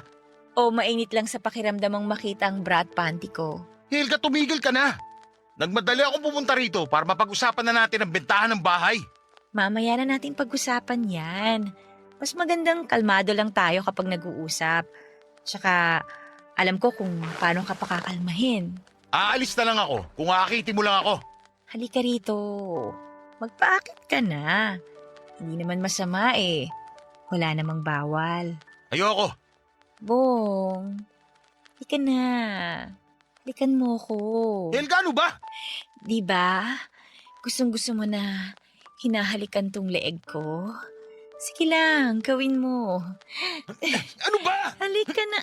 O mainit lang sa pakiramdamang makita ang bra at panty ko? Helga, tumigil ka na. Nagmadali akong pumunta rito para mapag-usapan na natin ang bentahan ng bahay. Mamaya na natin pag-usapan yan. Mas magandang kalmado lang tayo kapag nag-uusap. Tsaka alam ko kung paano ka pakakalmahin. Aalis na lang ako kung aakitin mo lang ako. Halika rito. Magpaakit ka na. Hindi naman masama eh. Wala namang bawal. Ayoko. Bong, halika na. Halikan mo ko. Helga, ano ba? Diba? Gustong-gusto mo na hinahalikan tong leeg ko? Sige lang, gawin mo. Ano ba? Halika na.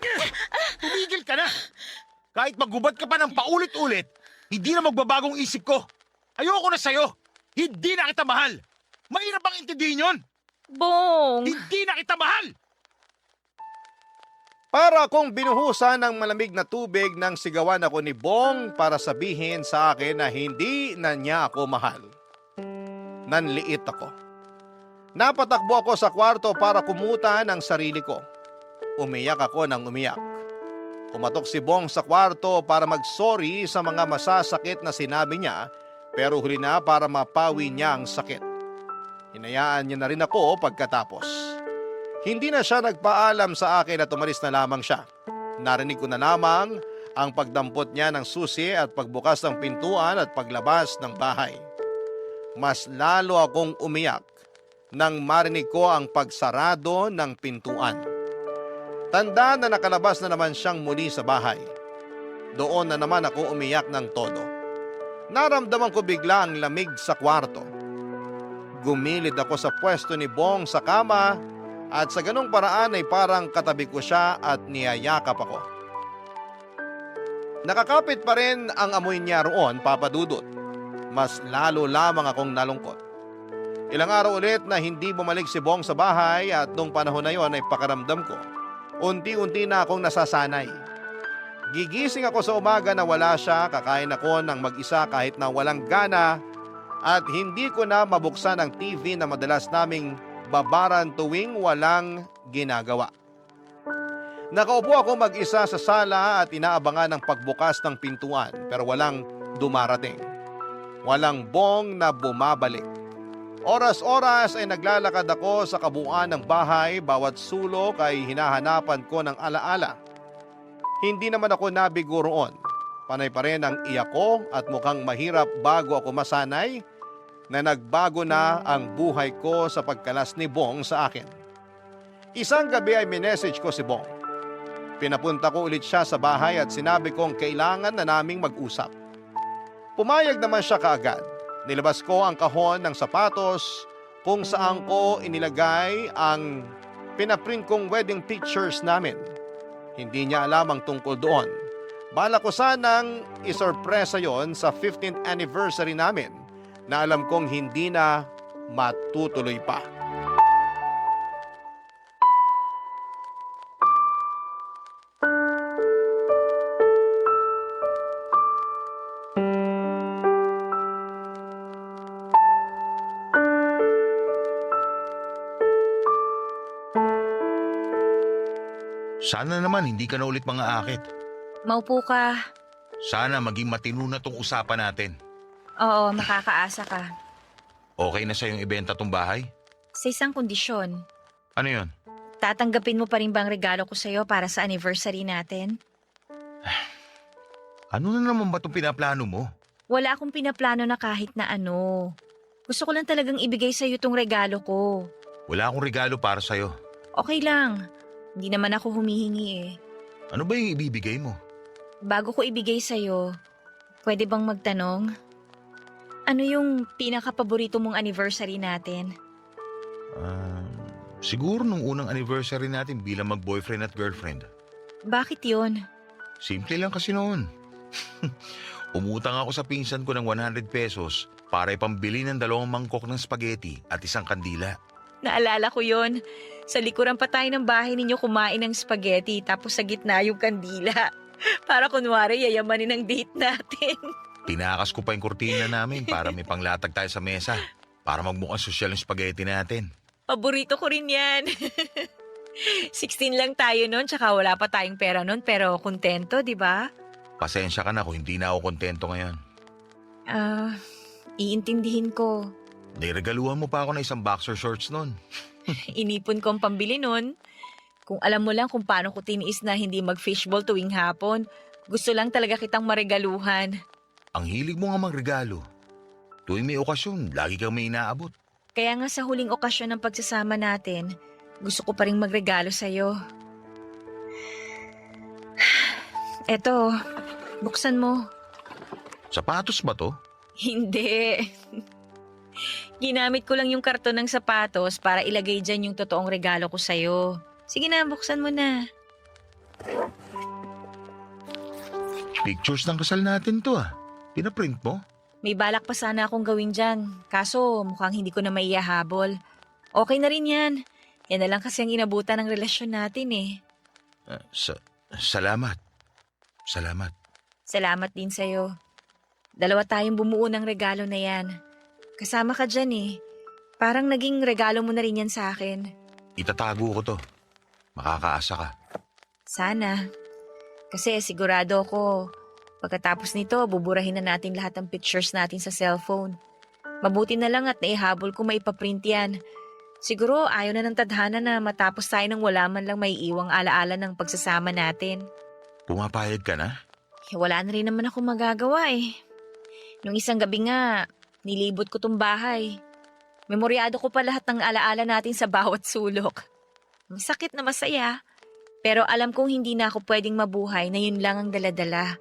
Tumigil ka na. Kahit magubad ka pa ng paulit-ulit, hindi na magbabagong isip ko. Ayoko na sa'yo. Hindi na kita mahal. Mahirap bang intindihin yun? Bong! Hindi na kita mahal. Para akong binuhusan ng malamig na tubig nang sigawan ako ni Bong para sabihin sa akin na hindi na niya ako mahal. Nanliit ako. Napatakbo ako sa kwarto para kumutan ang sarili ko. Umiyak ako ng umiyak. Kumatok si Bong sa kwarto para mag-sorry sa mga masasakit na sinabi niya, pero huli na para mapawi niya ang sakit. Hinayaan niya na rin ako pagkatapos. Hindi na siya nagpaalam sa akin at umalis na lamang siya. Narinig ko na lamang ang pagdampot niya ng susi at pagbukas ng pintuan at paglabas ng bahay. Mas lalo akong umiyak nang marinig ko ang pagsarado ng pintuan. Tanda na nakalabas na naman siyang muli sa bahay. Doon na naman ako umiyak ng todo. Naramdaman ko bigla ang lamig sa kwarto. Gumilid ako sa pwesto ni Bong sa kama at sa ganong paraan ay parang katabi ko siya at niyayakap ako. Nakakapit pa rin ang amoy niya roon, Papa Dudut. Mas lalo lamang akong nalungkot. Ilang araw ulit na hindi bumalik si Bong sa bahay at nung panahon na yon ay pakaramdam ko. Unti-unti na akong nasasanay. Gigising ako sa umaga na wala siya, kakain ako ng mag-isa kahit na walang gana at hindi ko na mabuksan ang TV na madalas naming babaran tuwing walang ginagawa. Nakaupo ako mag-isa sa sala at inaabangan ang pagbukas ng pintuan pero walang dumarating. Walang Bong na bumabalik. Oras-oras ay naglalakad ako sa kabuuan ng bahay, bawat sulok ay hinahanapan ko ng alaala. Hindi naman ako nabigo roon. Panay pa rin ang iyak ko at mukhang mahirap bago ako masanay na nagbago na ang buhay ko sa pagkalas ni Bong sa akin. Isang gabi ay minessage ko si Bong. Pinapunta ko ulit siya sa bahay at sinabi kong kailangan na naming mag-usap. Pumayag naman siya kaagad. Nilabas ko ang kahon ng sapatos kung saan ko inilagay ang pinaprint kong wedding pictures namin. Hindi niya alam ang tungkol doon. Bala ko sanang isorpresa yon sa 15th anniversary namin na alam kong hindi na matutuloy pa. Sana naman hindi ka na ulit mga akit. Maupo ka. Sana maging matino na tong usapan natin. Oo, makakaasa ka. Okay na sa'yong ibenta tong bahay? Sa isang kondisyon. Ano yon? Tatanggapin mo pa rin bang regalo ko sa'yo para sa anniversary natin? Ano na naman ba itong pinaplano mo? Wala akong pinaplano na kahit na ano. Gusto ko lang talagang ibigay sa'yo tong regalo ko. Wala akong regalo para sa'yo. Okay lang. Hindi naman ako humihingi eh. Ano ba yung ibibigay mo? Bago ko ibigay sa'yo, pwede bang magtanong? Ano yung pinaka-paborito mong anniversary natin? Siguro nung unang anniversary natin bilang mag-boyfriend at girlfriend. Bakit yun? Simple lang kasi noon. Umutang ako sa pinsan ko ng 100 pesos para ipambili ng 2 mangkok ng spaghetti at isang kandila. Naalala ko yon. Sa likuran pa tayo ng bahay ninyo kumain ng spaghetti tapos sa gitna yung kandila. Para kunwari yayamanin ang date natin. Tinakas ko pa yung kurtina namin para may panglatag tayo sa mesa. Para magmukhang sosyal yung spaghetti natin. Paborito ko rin yan. 16 lang tayo noon tsaka wala pa tayong pera noon pero kontento, di ba? Pasensya ka na kung hindi na ako kontento ngayon. Iintindihin ko. Nairegaluhan mo pa ako ng isang boxer shorts noon. Inipon ko ang pambili noon. Kung alam mo lang kung paano ko tiniis na hindi mag-fishball tuwing hapon, gusto lang talaga kitang maregaluhan. Ang hilig mo nga magregalo. Tuwing may okasyon, lagi kang may inaabot. Kaya nga sa huling okasyon ng pagsasama natin, gusto ko pa rin magregalo sa'yo. Eto, buksan mo. Sapatos ba to? Hindi. Ginamit ko lang yung karton ng sapatos para ilagay dyan yung totoong regalo ko sa'yo. Sige na, buksan mo na. Pictures ng kasal natin to ah. Pinaprint mo? May balak pa sana akong gawin dyan. Kaso mukhang hindi ko na maihahabol. Okay na rin yan. Yan na lang kasi ang inabutan ng relasyon natin eh. Salamat. Salamat. Salamat din sa'yo. 2 tayong bumuo ng regalo na yan. Kasama ka dyan eh. Parang naging regalo mo na rin yan sa akin. Itatago ko to. Makakaasa ka. Sana. Kasi sigurado ako, pagkatapos nito, buburahin na natin lahat ng pictures natin sa cellphone. Mabuti na lang at naihabol ko maipaprint yan. Siguro ayaw na ng tadhana na matapos tayo nang wala man lang may iwang alaala ng pagsasama natin. Pumapayag ka na? Wala na rin naman ako magagawa eh. Nung isang gabi nga, nilibot ko tong bahay. Memoryado ko pa lahat ng alaala natin sa bawat sulok. Ang sakit na masaya. Pero alam kong hindi na ako pwedeng mabuhay na yun lang ang daladala.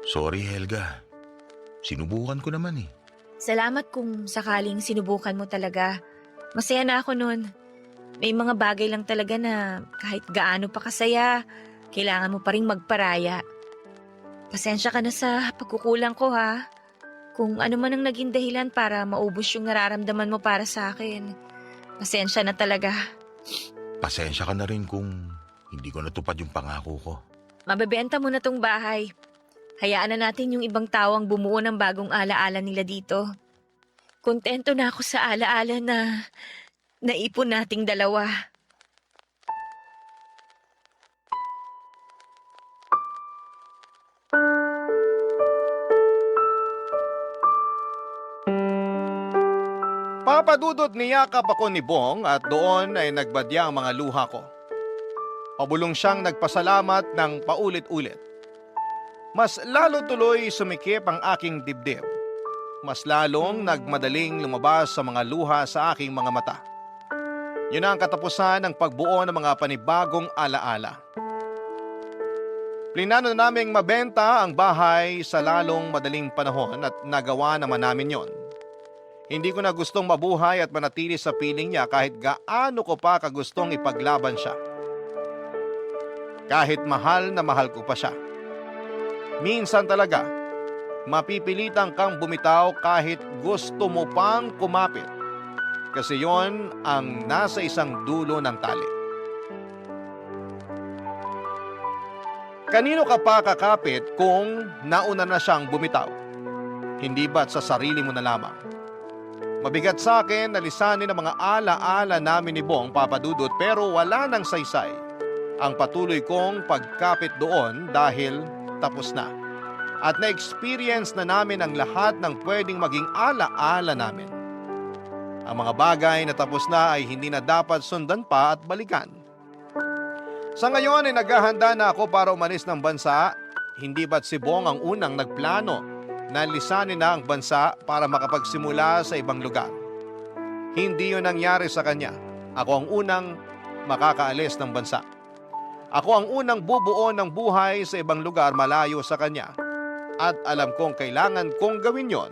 Sorry, Helga. Sinubukan ko naman eh. Salamat kung sakaling sinubukan mo talaga. Masaya na ako nun. May mga bagay lang talaga na kahit gaano pa kasaya, kailangan mo pa rin magparaya. Pasensya ka na sa pagkukulang ko ha. Kung ano man ang naging dahilan para maubos yung nararamdaman mo para sa akin. Pasensya na talaga. Pasensya ka na rin kung hindi ko natupad yung pangako ko. Mabebenta mo na tong bahay. Hayaan na natin yung ibang tao ang bumuo ng bagong alaala nila dito. Kontento na ako sa alaala na naipon nating 2. Papadudod niyakap ako ni Bong at doon ay nagbadya ang mga luha ko. Pabulong siyang nagpasalamat ng paulit-ulit. Mas lalo tuloy sumikip ang aking dibdib. Mas lalong nagmadaling lumabas sa mga luha sa aking mga mata. Yun ang katapusan ng pagbuo ng mga panibagong alaala. Plinano naming mabenta ang bahay sa lalong madaling panahon at nagawa naman namin yon. Hindi ko na gustong mabuhay at manatili sa piling niya kahit gaano ko pa kagustong ipaglaban siya. Kahit mahal na mahal ko pa siya. Minsan talaga, mapipilitan kang bumitaw kahit gusto mo pang kumapit. Kasi yon ang nasa isang dulo ng tali. Kanino ka pa kakapit kung nauna na siyang bumitaw? Hindi ba't sa sarili mo na lamang? Mabigat sa akin na lisanin ang mga ala-ala namin ni Bong Papadudot pero wala nang saysay ang patuloy kong pagkapit doon dahil tapos na. At na-experience na namin ang lahat ng pwedeng maging ala-ala namin. Ang mga bagay na tapos na ay hindi na dapat sundan pa at balikan. Sa ngayon ay naghahanda na ako para umalis ng bansa, hindi ba't si Bong ang unang nagplano na lisanin na ang bansa para makapagsimula sa ibang lugar. Hindi yun nangyari sa kanya. Ako ang unang makakaalis ng bansa. Ako ang unang bubuo ng buhay sa ibang lugar malayo sa kanya. At alam kong kailangan kong gawin yon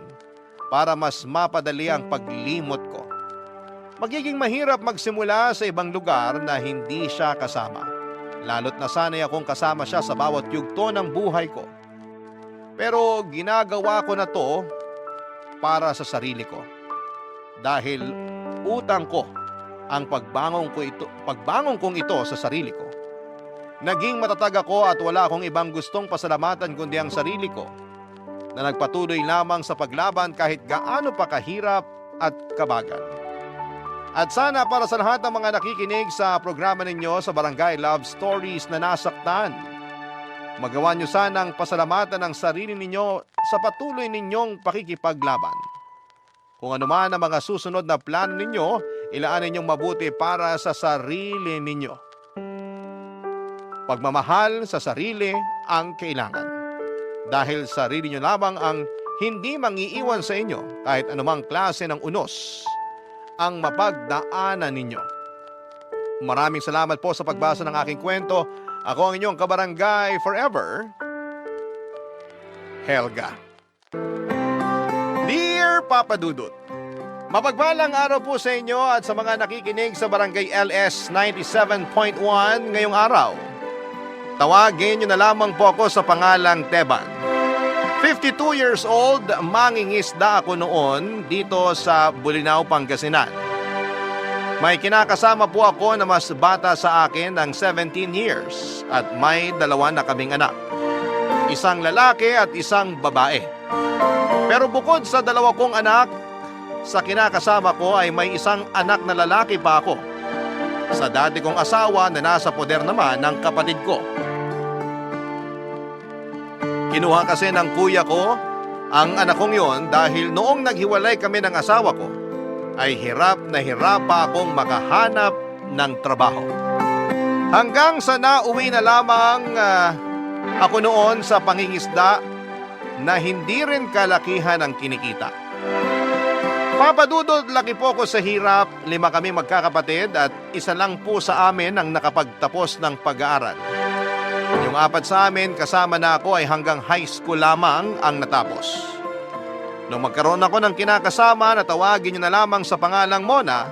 para mas mapadali ang paglimot ko. Magiging mahirap magsimula sa ibang lugar na hindi siya kasama. Lalo't nasanay akong kasama siya sa bawat yugto ng buhay ko. Pero ginagawa ko na to para sa sarili ko. Dahil utang ko ang pagbangon kong ito sa sarili ko. Naging matatag ako at wala akong ibang gustong pasalamatan kundi ang sarili ko na nagpatuloy lamang sa paglaban kahit gaano pa kahirap at kabagal. At sana para sa lahat ng mga nakikinig sa programa ninyo sa Barangay Love Stories na nasaktan, magawa nyo sanang pasalamatan ang sarili ninyo sa patuloy ninyong pakikipaglaban. Kung ano man ang mga susunod na plano ninyo, ilaanin ninyong mabuti para sa sarili ninyo. Pagmamahal sa sarili ang kailangan. Dahil sarili nyo lamang ang hindi mangiiwan sa inyo kahit anumang klase ng unos ang mapagdaanan ninyo. Maraming salamat po sa pagbasa ng aking kwento. Ako ang inyong kabarangay forever, Helga. Dear Papa Dudut, mapagpalang araw po sa inyo at sa mga nakikinig sa Barangay LS 97.1 ngayong araw. Tawagin niyo na lamang po ako sa pangalang Teban. 52 years old, mangingisda ako noon dito sa Bolinao, Pangasinan. May kinakasama po ako na mas bata sa akin ng 17 years at may 2 na kaming anak. Isang lalaki at isang babae. Pero bukod sa 2 kong anak, sa kinakasama ko ay may isang anak na lalaki pa ako. Sa dati kong asawa na nasa poder naman ng kapatid ko. Kinuha kasi ng kuya ko ang anak kong yon dahil noong naghiwalay kami ng asawa ko, ay hirap pa akong makahanap ng trabaho. Hanggang sa nauwi na lamang ako noon sa pangingisda na hindi rin kalakihan ang kinikita. Papadudod, laki po ko sa hirap, 5 kami magkakapatid at isa lang po sa amin ang nakapagtapos ng pag-aaral. Yung 4 sa amin, kasama na ako ay hanggang high school lamang ang natapos. Nung magkaroon ako ng kinakasama na tawagin niyo na lamang sa pangalang Mona,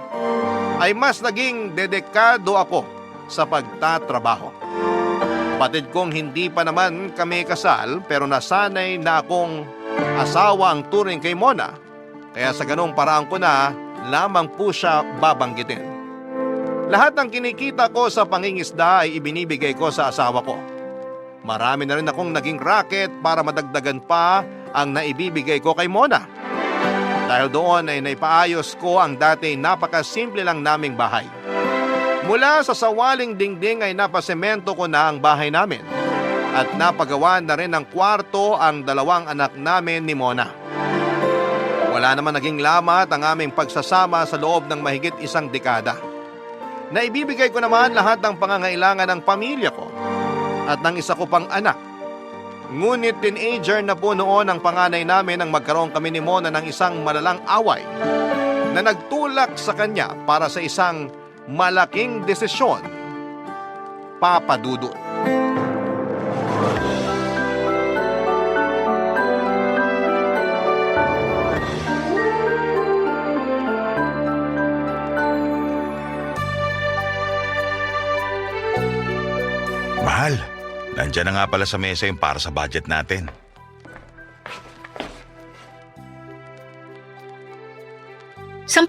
ay mas naging dedikado ako sa pagtatrabaho. Kapatid kong hindi pa naman kami kasal pero nasanay na akong asawa ang turing kay Mona. Kaya sa ganong paraan ko na lamang po siya babanggitin. Lahat ng kinikita ko sa pangingisda ay ibinibigay ko sa asawa ko. Marami na rin akong naging racket para madagdagan pa ang naibibigay ko kay Mona. Dahil doon ay naipaayos ko ang dati napakasimple lang naming bahay. Mula sa sawaling dingding ay napasemento ko na ang bahay namin. At napagawa na rin ng kwarto ang 2 anak namin ni Mona. Wala naman naging lamat ang aming pagsasama sa loob ng mahigit 1 dekada. Naibibigay ko naman lahat ng pangangailangan ng pamilya ko at ng isa ko pang anak. Ngunit teenager na po noon ang panganay namin nang magkaroon kami ni Mona ng isang malalang away na nagtulak sa kanya para sa isang malaking desisyon. Papa Dudut. Mahal, nandiyan na nga pala sa mesa yung para sa budget natin. 10,000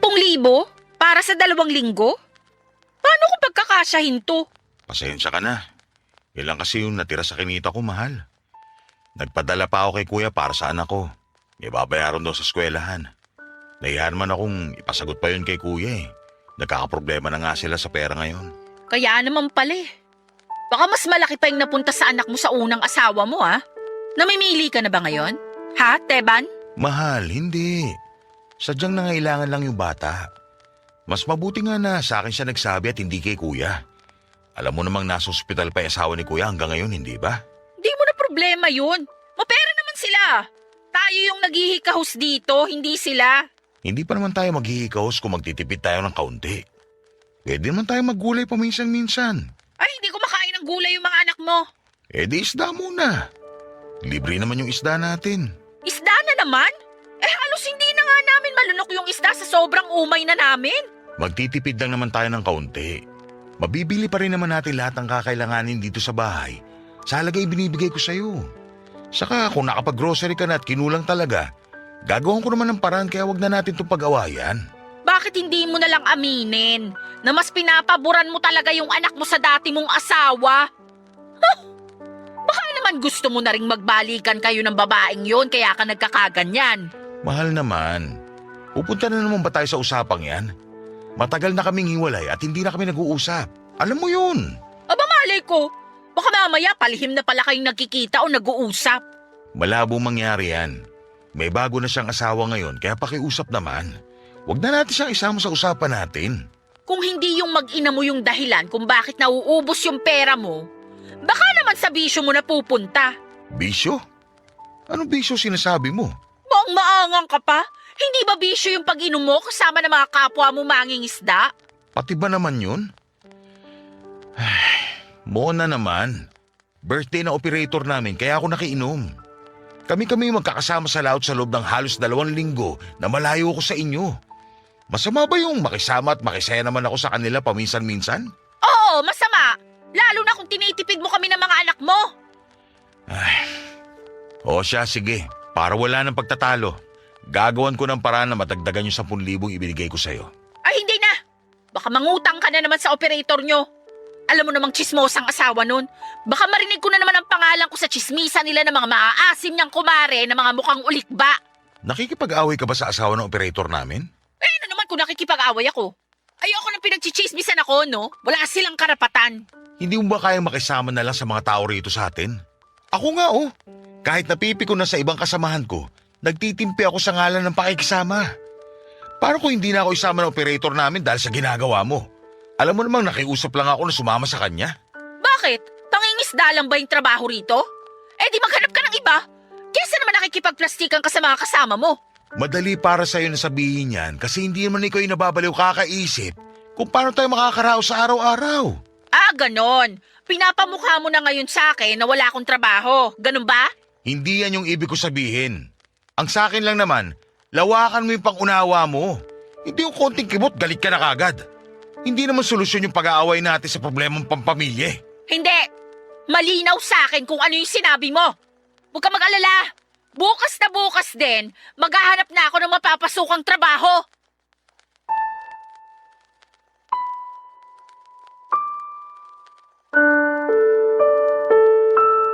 para sa 2 linggo? Paano ko pagkakasyahin to? Pasensya ka na. Ilang kasi yung natira sa kinita ko, mahal. Nagpadala pa ako kay kuya para sa anak ko. May babayaran daw sa eskwelahan. Nahihan man akong ipasagot pa yun kay kuya eh. Nagkakaproblema na nga sila sa pera ngayon. Kaya naman pala eh. Baka mas malaki pa yung napunta sa anak mo sa unang asawa mo ha? Namimili ka na ba ngayon? Ha, Teban? Mahal, hindi. Sadyang nangailangan lang yung bata. Mas mabuti nga na sa akin siya nagsabi at hindi kay kuya. Alam mo namang nasa ospital pa yung asawa ni kuya hanggang ngayon, hindi ba? Di mo na problema yun. Mapera naman sila. Tayo yung naghihikahos dito, hindi sila. Hindi pa naman tayo maghihikaos kung magtitipid tayo ng kaunti. Pwede naman tayo maggulay paminsan-minsan. Ay, hindi ko makain ng gulay yung mga anak mo. Eh di isda muna. Libre naman yung isda natin. Isda na naman? Eh halos hindi na nga namin malunok yung isda sa sobrang umay na namin. Magtitipid lang naman tayo ng kaunti. Mabibili pa rin naman natin lahat ng kakailanganin dito sa bahay sa halagay binibigay ko sa'yo. Saka kung nakapag-grocery ka na at kinulang talaga, gagawin ko naman ng paraan kaya wag na natin itong pag-awayan. Bakit hindi mo na lang aminin na mas pinapaboran mo talaga yung anak mo sa dati mong asawa? Huh? Baka naman gusto mo na ring magbalikan kayo ng babaeng yon kaya ka nagkakaganyan. Mahal naman, pupunta na naman ba tayo sa usapang yan? Matagal na kaming hiwalay at hindi na kami nag-uusap. Alam mo yun. Aba malay ko, baka mamaya palihim na pala kayong nagkikita o nag-uusap. Malabo mangyari yan. May bago na siyang asawa ngayon kaya pakiusap naman. Huwag na natin siyang isama sa usapan natin. Kung hindi yung mag-ina mo yung dahilan kung bakit nauubos yung pera mo, baka naman sa bisyo mo na pupunta. Bisyo? Anong bisyo sinasabi mo? Bang maangang ka pa? Hindi ba bisyo yung pag-inom mo kasama ng mga kapwa mo mangingisda? Pati ba naman yun? Ay, Mona naman. Birthday na operator namin kaya ako nakiinom. Kami-kami magkakasama sa laot sa loob ng halos 2 linggo na malayo ko sa inyo. Masama ba yung makisama at makisaya naman ako sa kanila paminsan-minsan? Oo, masama. Lalo na kung tinitipid mo kami ng mga anak mo. O siya, sige. Para wala ng pagtatalo. Gagawan ko ng paraan na matagdagan yung 10,000 ibinigay ko sa'yo. Ay, hindi na. Baka mangutang ka na naman sa operator nyo. Alam mo namang chismosang asawa nun. Baka marinig ko na naman ang pangalan ko sa chismisa nila ng mga maaasim niyang kumare na mga mukhang ulikba. Nakikipag-away ka ba sa asawa ng operator namin? Eh, ano naman kung nakikipag-away ako? Ayoko nang pinagchichismisan ako, no? Wala silang karapatan. Hindi mo ba kayang makisama na lang sa mga tao rito sa atin? Ako nga Kahit napipiko na sa ibang kasamahan ko, nagtitimpi ako sa ngalan ng pakikisama. Paano kung hindi na ako isama ng operator namin dahil sa ginagawa mo? Alam mo namang nakiusap lang ako na sumama sa kanya. Bakit? Pangingisda lang ba yung trabaho rito? Eh di maghanap ka ng iba. Kesa naman nakikipagplastikan ka sa mga kasama mo. Madali para sa'yo na sabihin yan kasi hindi naman ikaw yung nababaliw kakaisip kung paano tayo makakaraos sa araw-araw. Ah, ganon. Pinapamukha mo na ngayon sa akin na wala akong trabaho. Ganon ba? Hindi yan yung ibig ko sabihin. Ang sa akin lang naman, lawakan mo yung pangunawa mo. Hindi yung konting kibot, galit ka na kagad. Hindi naman solusyon yung pag-aaway natin sa problemang pampamilya. Hindi. Malinaw sa akin kung ano yung sinabi mo. Huwag ka mag-alala. Bukas na bukas din, maghahanap na ako ng mapapasukang trabaho.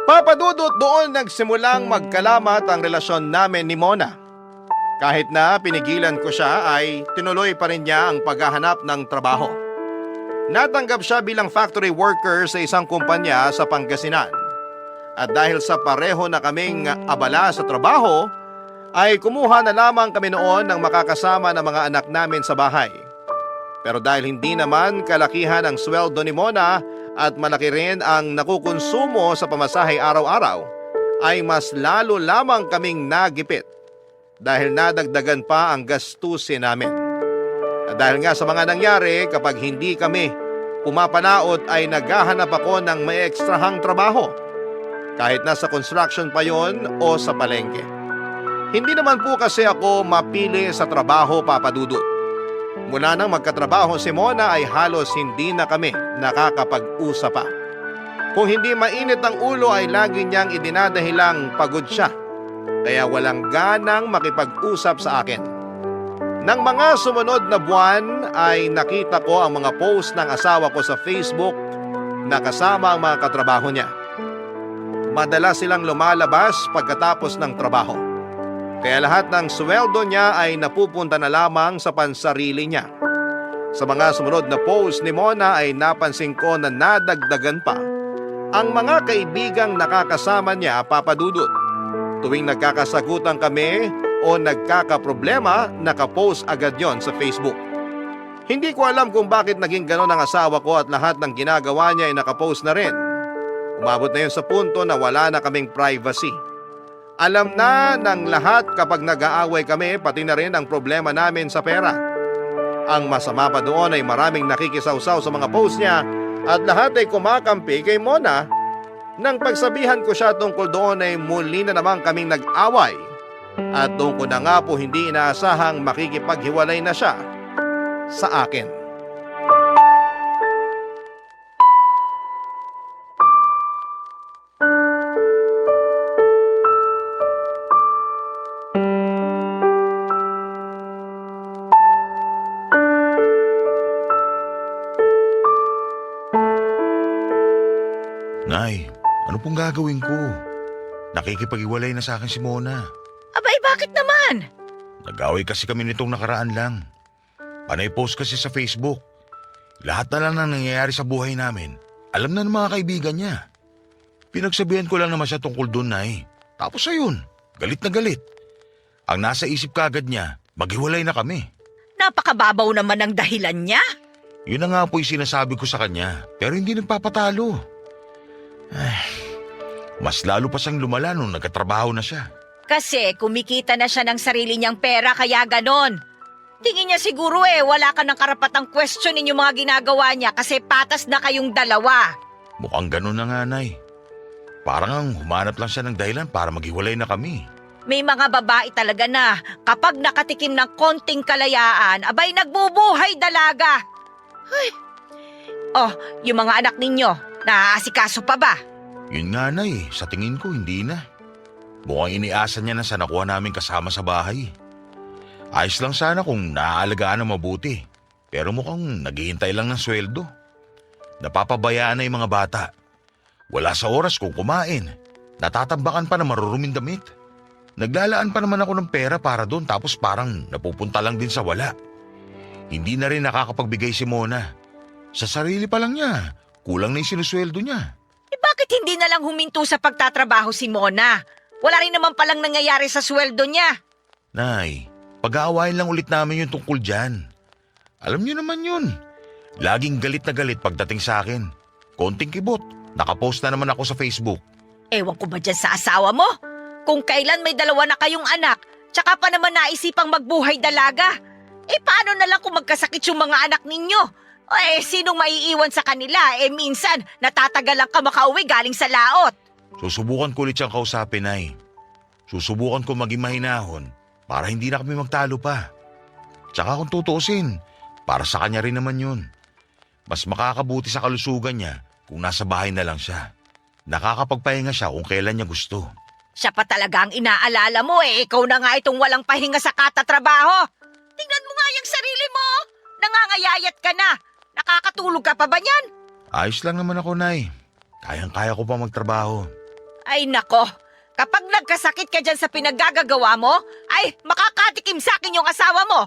Papadudot doon nagsimulang magkalamat ang relasyon namin ni Mona. Kahit na pinigilan ko siya ay tinuloy pa rin niya ang paghahanap ng trabaho. Natanggap siya bilang factory worker sa isang kumpanya sa Pangasinan. At dahil sa pareho na kaming abala sa trabaho, ay kumuha na lamang kami noon ng makakasama ng mga anak namin sa bahay. Pero dahil hindi naman kalakihan ang sweldo ni Mona at malaki rin ang nakukonsumo sa pamasahe araw-araw, ay mas lalo lamang kaming nagipit dahil nadagdagan pa ang gastusin namin. At dahil nga sa mga nangyari, kapag hindi kami pumapanaot ay naghahanap ako ng may ekstrahang trabaho. Kahit nasa construction pa yon o sa palengke. Hindi naman po kasi ako mapili sa trabaho, Papadudot. Mula nang magkatrabaho si Mona ay halos hindi na kami nakakapag-usap pa. Kung hindi mainit ang ulo ay lagi niyang idinadahilang pagod siya. Kaya walang ganang makipag-usap sa akin. Nang mga sumunod na buwan ay nakita ko ang mga post ng asawa ko sa Facebook na kasama ang mga katrabaho niya. Madalas silang lumalabas pagkatapos ng trabaho. Kaya lahat ng sweldo niya ay napupunta na lamang sa pansarili niya. Sa mga sumunod na post ni Mona ay napansin ko na nadagdagan pa ang mga kaibigang nakakasama niya, Papadudot. Tuwing nagkakasagutan kami o nagkakaproblema, nakapost agad yon sa Facebook. Hindi ko alam kung bakit naging ganon ang asawa ko at lahat ng ginagawa niya ay nakapost na rin. Umabot na yun sa punto na wala na kaming privacy. Alam na ng lahat kapag nag-aaway kami, pati na rin ang problema namin sa pera. Ang masama pa doon ay maraming nakikisawsaw sa mga post niya at lahat ay kumakampi kay Mona. Nang pagsabihan ko siya tungkol doon ay muli na naman kaming nag-away. At doon ko na nga po hindi inaasahang makikipaghiwalay na siya sa akin. Nay, ano pong gagawin ko? Nakikipag-iwalay na sa akin si Mona. Abay, bakit naman? Nag-away kasi kami nitong nakaraan lang. Panay post kasi sa Facebook. Lahat na lang na nangyayari sa buhay namin, alam na ng mga kaibigan niya. Pinagsabihan ko lang naman siya tungkol doon, Nay. Tapos ayun, galit na galit. Ang nasa isip kagad niya, maghiwalay na kami. Napakababaw naman ang dahilan niya. Yun na nga po yung sinasabi ko sa kanya, pero hindi nagpapatalo. Mas lalo pa siyang lumala nung nagkatrabaho na siya. Kasi kumikita na siya ng sarili niyang pera kaya ganon. Tingin niya siguro wala ka ng karapatang questionin yung mga ginagawa niya kasi patas na kayong dalawa. Mukhang ganun na nga, Nay. Parang ang humanap lang siya ng dahilan para maghiwalay na kami. May mga babae talaga na kapag nakatikim ng konting kalayaan, abay nagbubuhay dalaga. Ay. Oh, yung mga anak ninyo, naaasikaso pa ba? Yun nga, Nay. Sa tingin ko, hindi na. Mukhang iniasa niya na sa nakuha namin kasama sa bahay. Ayos lang sana kung naaalagaan na mabuti. Pero mukhang naghihintay lang ng sweldo. Napapabayaan na yung mga bata. Wala sa oras kung kumain. Natatambakan pa na maruruming damit. Naglalaan pa naman ako ng pera para doon tapos parang napupunta lang din sa wala. Hindi na rin nakakapagbigay si Mona. Sa sarili pa lang niya, kulang na yung sinusweldo niya. Bakit hindi na lang huminto sa pagtatrabaho si Mona? Wala rin naman palang nangyayari sa sweldo niya. Nay, pag-aawain lang ulit namin yung tungkol dyan. Alam niyo naman yun. Laging galit na galit pagdating sa akin. Konting kibot, nakapost na naman ako sa Facebook. Ewan ko ba dyan sa asawa mo? Kung kailan may dalawa na kayong anak, tsaka pa naman naisipang magbuhay dalaga. Paano na lang kung magkasakit yung mga anak ninyo? Sinong maiiwan sa kanila? Minsan, natatagalan ka makauwi galing sa laot. Susubukan ko ulit siyang kausapin, Nay. Susubukan ko maging mahinahon para hindi na kami magtalo pa. Tsaka kung tutuusin, para sa kanya rin naman yun. Mas makakabuti sa kalusugan niya kung nasa bahay na lang siya. Nakakapagpahinga siya kung kailan niya gusto. Siya pa talaga ang inaalala mo Ikaw na nga itong walang pahinga sa katatrabaho. Tingnan mo nga yung sarili mo. Nangangayayat ka na. Nakakatulog ka pa ba niyan? Ayos lang naman ako, Nay. Kayang-kaya ko pa magtrabaho. Ay nako, kapag nagkasakit ka dyan sa pinaggagawa mo, ay makakatikim sa akin yung asawa mo.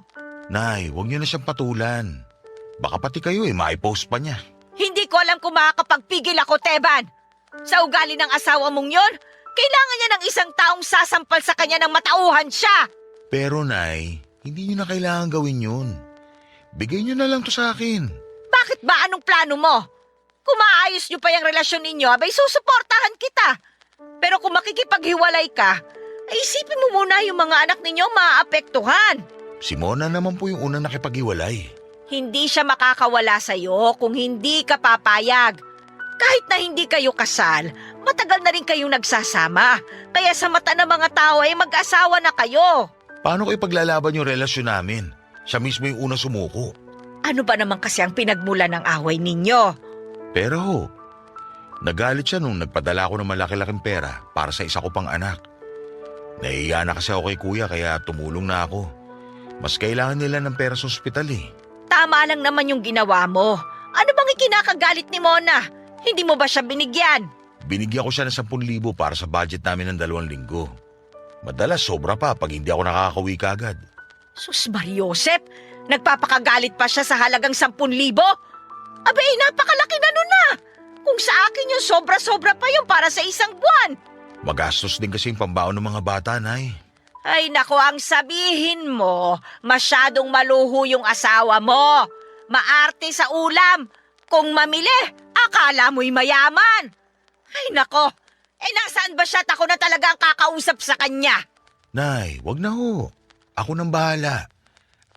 Nay, huwag niyo na siyang patulan. Baka pati kayo maipost pa niya. Hindi ko alam kung makakapagpigil ako, Teban. Sa ugali ng asawa mong yon, kailangan niya ng isang taong sasampal sa kanya ng matauhan siya. Pero, Nay, hindi niyo na kailangan gawin yun. Bigay niyo na lang to sa akin. Bakit ba? Anong plano mo? Kung maayos niyo pa yung relasyon ninyo, abay susuportahan kita. Pero kung makikipaghiwalay ka, ay isipin mo muna yung mga anak ninyo maaapektuhan. Si Mona naman po yung unang nakipaghiwalay. Hindi siya makakawala sa'yo kung hindi ka papayag. Kahit na hindi kayo kasal, matagal na rin kayong nagsasama. Kaya sa mata ng mga tao ay mag-asawa na kayo. Paano ko ipaglalaban yung relasyon namin? Siya mismo yung unang sumuko. Ano ba naman kasi ang pinagmula ng away ninyo? Pero, nagalit siya nung nagpadala ako ng malaki-laking pera para sa isa ko pang anak. Nahihiya na kasi ako kay kuya kaya tumulong na ako. Mas kailangan nila ng pera sa ospital Tama lang naman yung ginawa mo. Ano bang ikinakagalit ni Mona? Hindi mo ba siya binigyan? Binigyan ko siya ng 10,000 para sa budget namin ng 2 linggo. Madalas sobra pa pag hindi ako nakakauwi kagad. Sus Mariosep, nagpapakagalit pa siya sa halagang 10,000? Abay, napakalaki na nun na. Kung sa akin yung sobra-sobra pa yung para sa isang buwan. Magastos din kasi yung pambaon ng mga bata, Nay. Ay nako, ang sabihin mo, masyadong maluho yung asawa mo. Maarte sa ulam. Kung mamili, akala mo'y mayaman. Ay nako, nasaan ba siya at ako na talaga ang kakausap sa kanya? Nay, wag na ho. Ako nang bahala.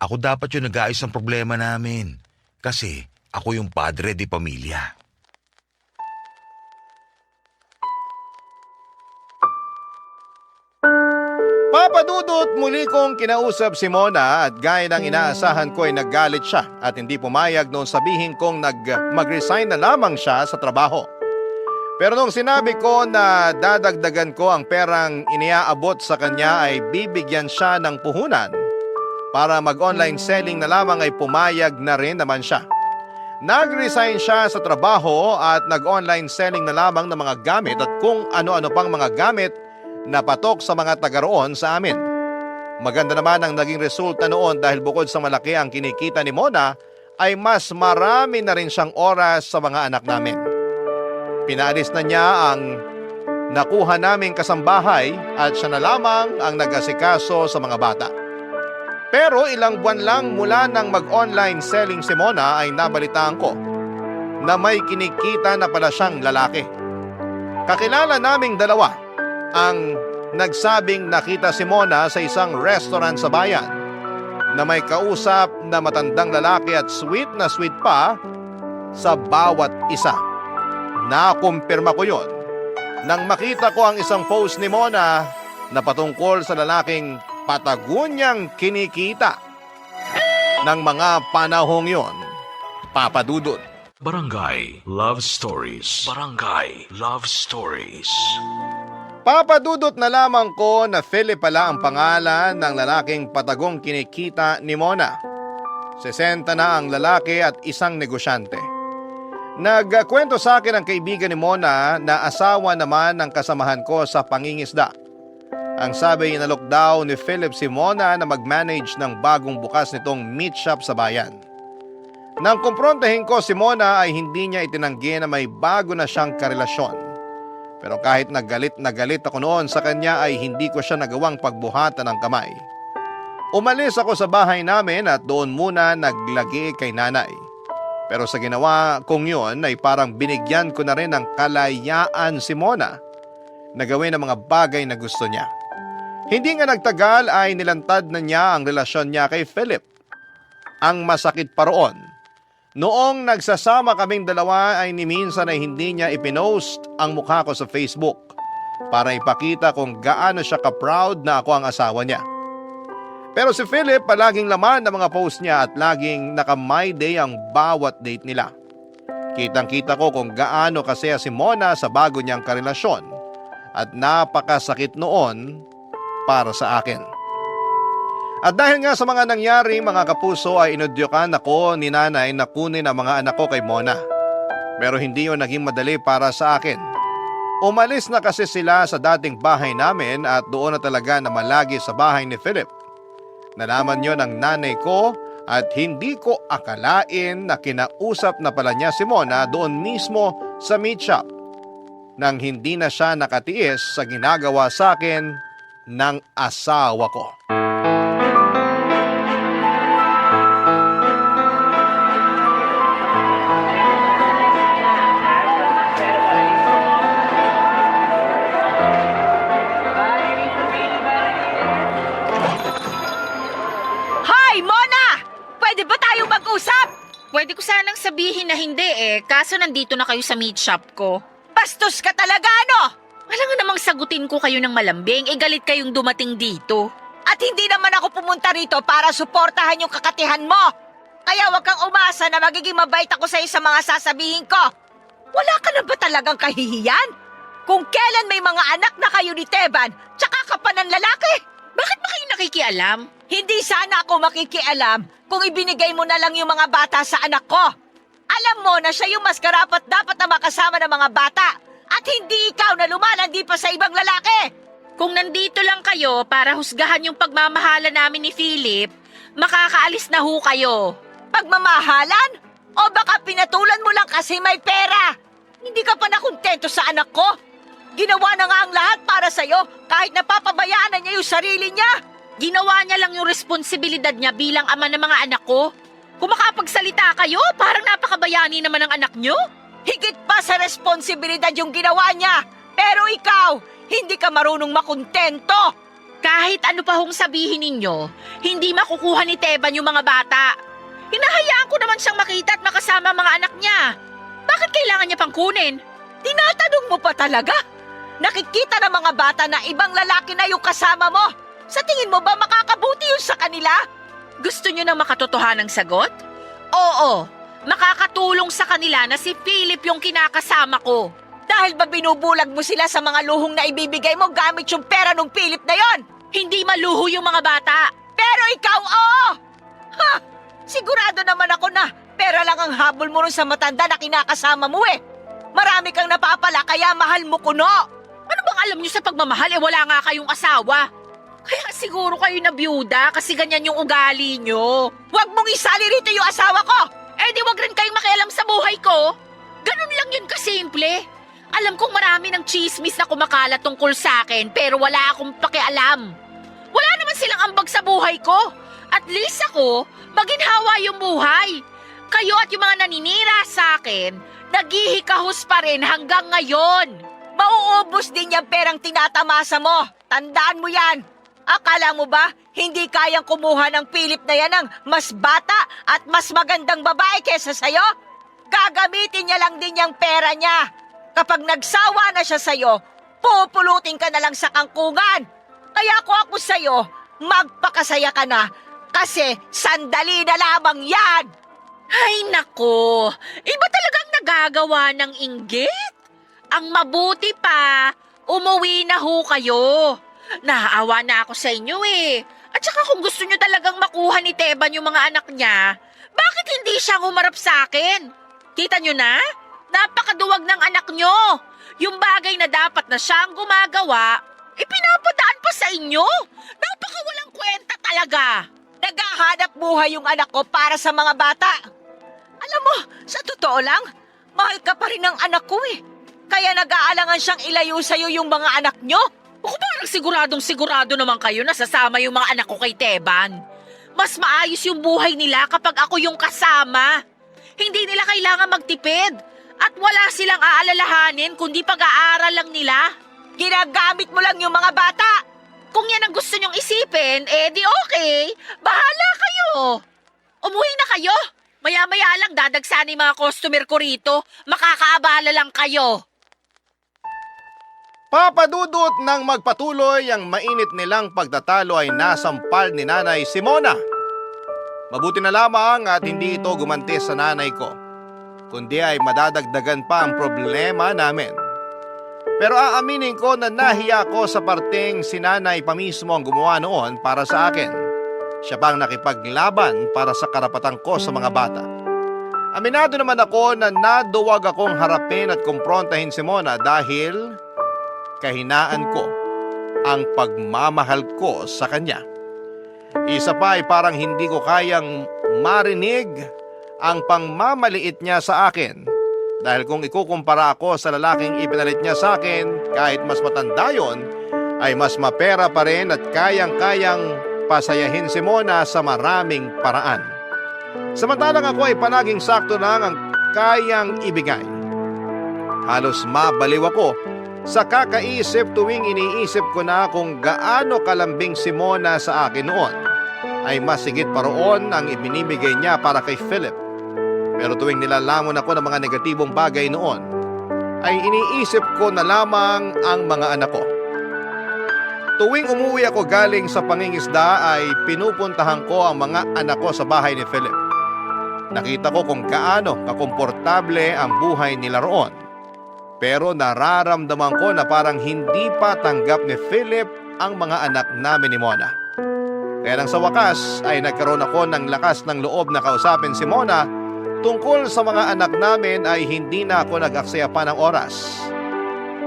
Ako dapat yung nag-aayos ng problema namin. Kasi ako yung padre di pamilya. Papa Dudut, muli kong kinausap si Mona at gaya ng inaasahan ko ay naggalit siya at hindi pumayag noong sabihin kong mag-resign na lamang siya sa trabaho. Pero nung sinabi ko na dadagdagan ko ang perang iniaabot sa kanya ay bibigyan siya ng puhunan para mag-online selling na lamang ay pumayag na rin naman siya. Nag-resign siya sa trabaho at nag-online selling na lamang ng mga gamit at kung ano-ano pang mga gamit na patok sa mga taga roon sa amin. Maganda naman ang naging resulta noon dahil bukod sa malaki ang kinikita ni Mona, ay mas marami na rin siyang oras sa mga anak namin. Pinaalis na niya ang nakuha naming kasambahay at siya na lamang ang nag-asikaso sa mga bata. Pero ilang buwan lang mula nang mag-online selling si Mona ay nabalitaan ko na may kinikita na pala siyang lalaki. Kakilala naming dalawa ang nagsabing nakita si Mona sa isang restaurant sa bayan na may kausap na matandang lalaki at sweet pa sa bawat isa. Nakumpirma ko yon nang makita ko ang isang post ni Mona na patungkol sa lalaking patago niyang kinikita ng mga panahong yon. Papa Dudut. Barangay Love Stories. Barangay Love Stories. Papadudot na lamang ko na Philip pala ang pangalan ng lalaking patagong kinikita ni Mona. 60 na ang lalaki at isang negosyante. Nagkwento sa akin ang kaibigan ni Mona na asawa naman ng kasamahan ko sa pangingisda. Ang sabi, inalok daw ni Philip si Mona na mag-manage ng bagong bukas nitong meat shop sa bayan. Nang kumprontahin ko si Mona ay hindi niya itinanggi na may bago na siyang karelasyon. Pero kahit na galit ako noon sa kanya ay hindi ko siya nagawang pagbuhatan ng kamay. Umalis ako sa bahay namin at doon muna naglagi kay nanay. Pero sa ginawa kong yun ay parang binigyan ko na rin ng kalayaan si Mona na gawin ang mga bagay na gusto niya. Hindi nga nagtagal ay nilantad na niya ang relasyon niya kay Philip. Ang masakit pa roon, noong nagsasama kaming dalawa ay ni minsan ay hindi niya ipinost ang mukha ko sa Facebook para ipakita kung gaano siya ka-proud na ako ang asawa niya. Pero si Philip palaging laman ng mga post niya at laging naka-my day ang bawat date nila. Kitang-kita ko kung gaano kasaya si Mona sa bago niyang karelasyon at napakasakit noon para sa akin. At dahil nga sa mga nangyari mga kapuso ay inudyokan ako ni nanay na kunin ang mga anak ko kay Mona. Pero hindi yun naging madali para sa akin. Umalis na kasi sila sa dating bahay namin at doon na talaga na malagi sa bahay ni Philip. Nalaman yun ng nanay ko at hindi ko akalain na kinausap na pala niya si Mona doon mismo sa meat shop nang hindi na siya nakatiis sa ginagawa sa akin ng asawa ko. Pwede ko sanang sabihin na hindi kaso nandito na kayo sa meat shop ko. Bastos ka talaga, ano? Wala nga namang sagutin ko kayo ng malambing, galit kayong dumating dito. At hindi naman ako pumunta rito para suportahan yung kakatihan mo. Kaya wag kang umasa na magiging mabait ako sa mga sasabihin ko. Wala ka na ba talagang kahihiyan? Kung kailan may mga anak na kayo ni Teban, tsaka ka pa ng lalaki. Bakit ba kayo nakikialam? Hindi sana ako makikialam kung ibinigay mo na lang yung mga bata sa anak ko. Alam mo na siya yung mas karapat dapat na makasama ng mga bata at hindi ikaw na lumalandi pa sa ibang lalaki. Kung nandito lang kayo para husgahan yung pagmamahalan namin ni Philip, makakaalis na ho kayo. Pagmamahalan? O baka pinatulan mo lang kasi may pera? Hindi ka pa nakontento sa anak ko? Ginawa na nga ang lahat para sa'yo kahit napapabayaan na niya yung sarili niya. Ginawa niya lang yung responsibilidad niya bilang ama ng mga anak ko. Kung makapagsalita kayo, parang napakabayani naman ang anak niyo. Higit pa sa responsibilidad yung ginawa niya. Pero ikaw, hindi ka marunong makontento. Kahit ano pa hong sabihin ninyo, hindi makukuha ni Teban yung mga bata. Hinahayaan ko naman siyang makita at makasama ang mga anak niya. Bakit kailangan niya pang kunin? Tinatanong mo pa talaga? Nakikita ng mga bata na ibang lalaki na yung kasama mo. Sa tingin mo ba makakabuti yun sa kanila? Gusto niyo ng makatotohanang sagot? Oo, makakatulong sa kanila na si Philip yung kinakasama ko. Dahil ba binubulag mo sila sa mga luhong na ibibigay mo gamit yung pera ng Philip na yon? Hindi maluho yung mga bata. Pero ikaw, oo! Ha! Sigurado naman ako na pera lang ang habol mo rin sa matanda na kinakasama mo eh. Marami kang napapala kaya mahal mo kuno. Ano bang alam niyo sa pagmamahal? Wala nga kayong asawa. Kaya siguro kayo na byuda kasi ganyan yung ugali niyo. Huwag mong isali rito yung asawa ko. Di wag rin kayong makialam sa buhay ko. Ganun lang yun kasimple. Alam kong marami ng chismis na kumakalat tungkol sa akin pero wala akong pakialam. Wala naman silang ambag sa buhay ko. At least ako, maginhawa yung buhay. Kayo at yung mga naninira sa akin, naghihikahos pa rin hanggang ngayon. Mauubos din yung perang tinatamasa mo. Tandaan mo yan. Akala mo ba, hindi kayang kumuha ng Philip na yan ng mas bata at mas magandang babae kesa sa'yo? Gagamitin niya lang din yung pera niya. Kapag nagsawa na siya sa'yo, pupulutin ka na lang sa kangkungan. Kaya ako sa'yo, magpakasaya ka na. Kasi sandali na lamang yan. Ay nako, iba talagang nagagawa ng inggit. Ang mabuti pa, umuwi na ho kayo. Naaawa na ako sa inyo eh. At saka kung gusto nyo talagang makuha ni Teban yung mga anak niya, bakit hindi siya humarap sa akin? Kita nyo na? Napakaduwag ng anak nyo. Yung bagay na dapat na siyang gumagawa, ipinapadaan pa sa inyo. Napakawalang kwenta talaga. Naghahanap buhay yung anak ko para sa mga bata. Alam mo, sa totoo lang, mahal ka pa rin ng anak ko eh. Kaya nag-aalangan siyang ilayo sa'yo yung mga anak nyo. Ako parang siguradong sigurado naman kayo na sasama yung mga anak ko kay Teban. Mas maayos yung buhay nila kapag ako yung kasama. Hindi nila kailangan magtipid. At wala silang aalalahanin kundi pag-aaral lang nila. Ginagamit mo lang yung mga bata. Kung yan ang gusto nyong isipin, di okay. Bahala kayo. Umuwi na kayo. Maya-maya lang dadagsanin mga customer ko rito. Makakaabala lang kayo. Papadudot ng magpatuloy ang mainit nilang pagtatalo ay nasampal ni Nanay Simona. Mabuti na lamang at hindi ito gumanti sa nanay ko, kundi ay madadagdagan pa ang problema namin. Pero aaminin ko na nahiya ko sa parteng si nanay pa mismo ang gumawa noon para sa akin. Siya pang nakipaglaban para sa karapatan ko sa mga bata. Aminado naman ako na naduwag akong harapin at kumprontahin si Mona dahil kahinaan ko ang pagmamahal ko sa kanya. Isa pa ay parang hindi ko kayang marinig ang pangmamaliit niya sa akin. Dahil kung ikukumpara ako sa lalaking ipinalit niya sa akin, kahit mas matanda yon, ay mas mapera pa rin at kayang-kayang pasayahin si Mona sa maraming paraan. Samantalang ako ay palaging sakto lang ang kayang ibigay. Halos mabaliw ako sa kakaisip tuwing iniisip ko na kung gaano kalambing si Mona sa akin noon, ay masigit pa roon ang ibinibigay niya para kay Philip. Pero tuwing nilalamon ako ng mga negatibong bagay noon, ay iniisip ko na lamang ang mga anak ko. Tuwing umuwi ako galing sa pangingisda ay pinupuntahan ko ang mga anak ko sa bahay ni Philip. Nakita ko kung gaano kakomportable ang buhay nila roon. Pero nararamdaman ko na parang hindi pa tanggap ni Philip ang mga anak namin ni Mona. Kaya nang sa wakas ay nagkaroon ako ng lakas ng loob na kausapin si Mona tungkol sa mga anak namin ay hindi na ako nag-aksaya pa ng oras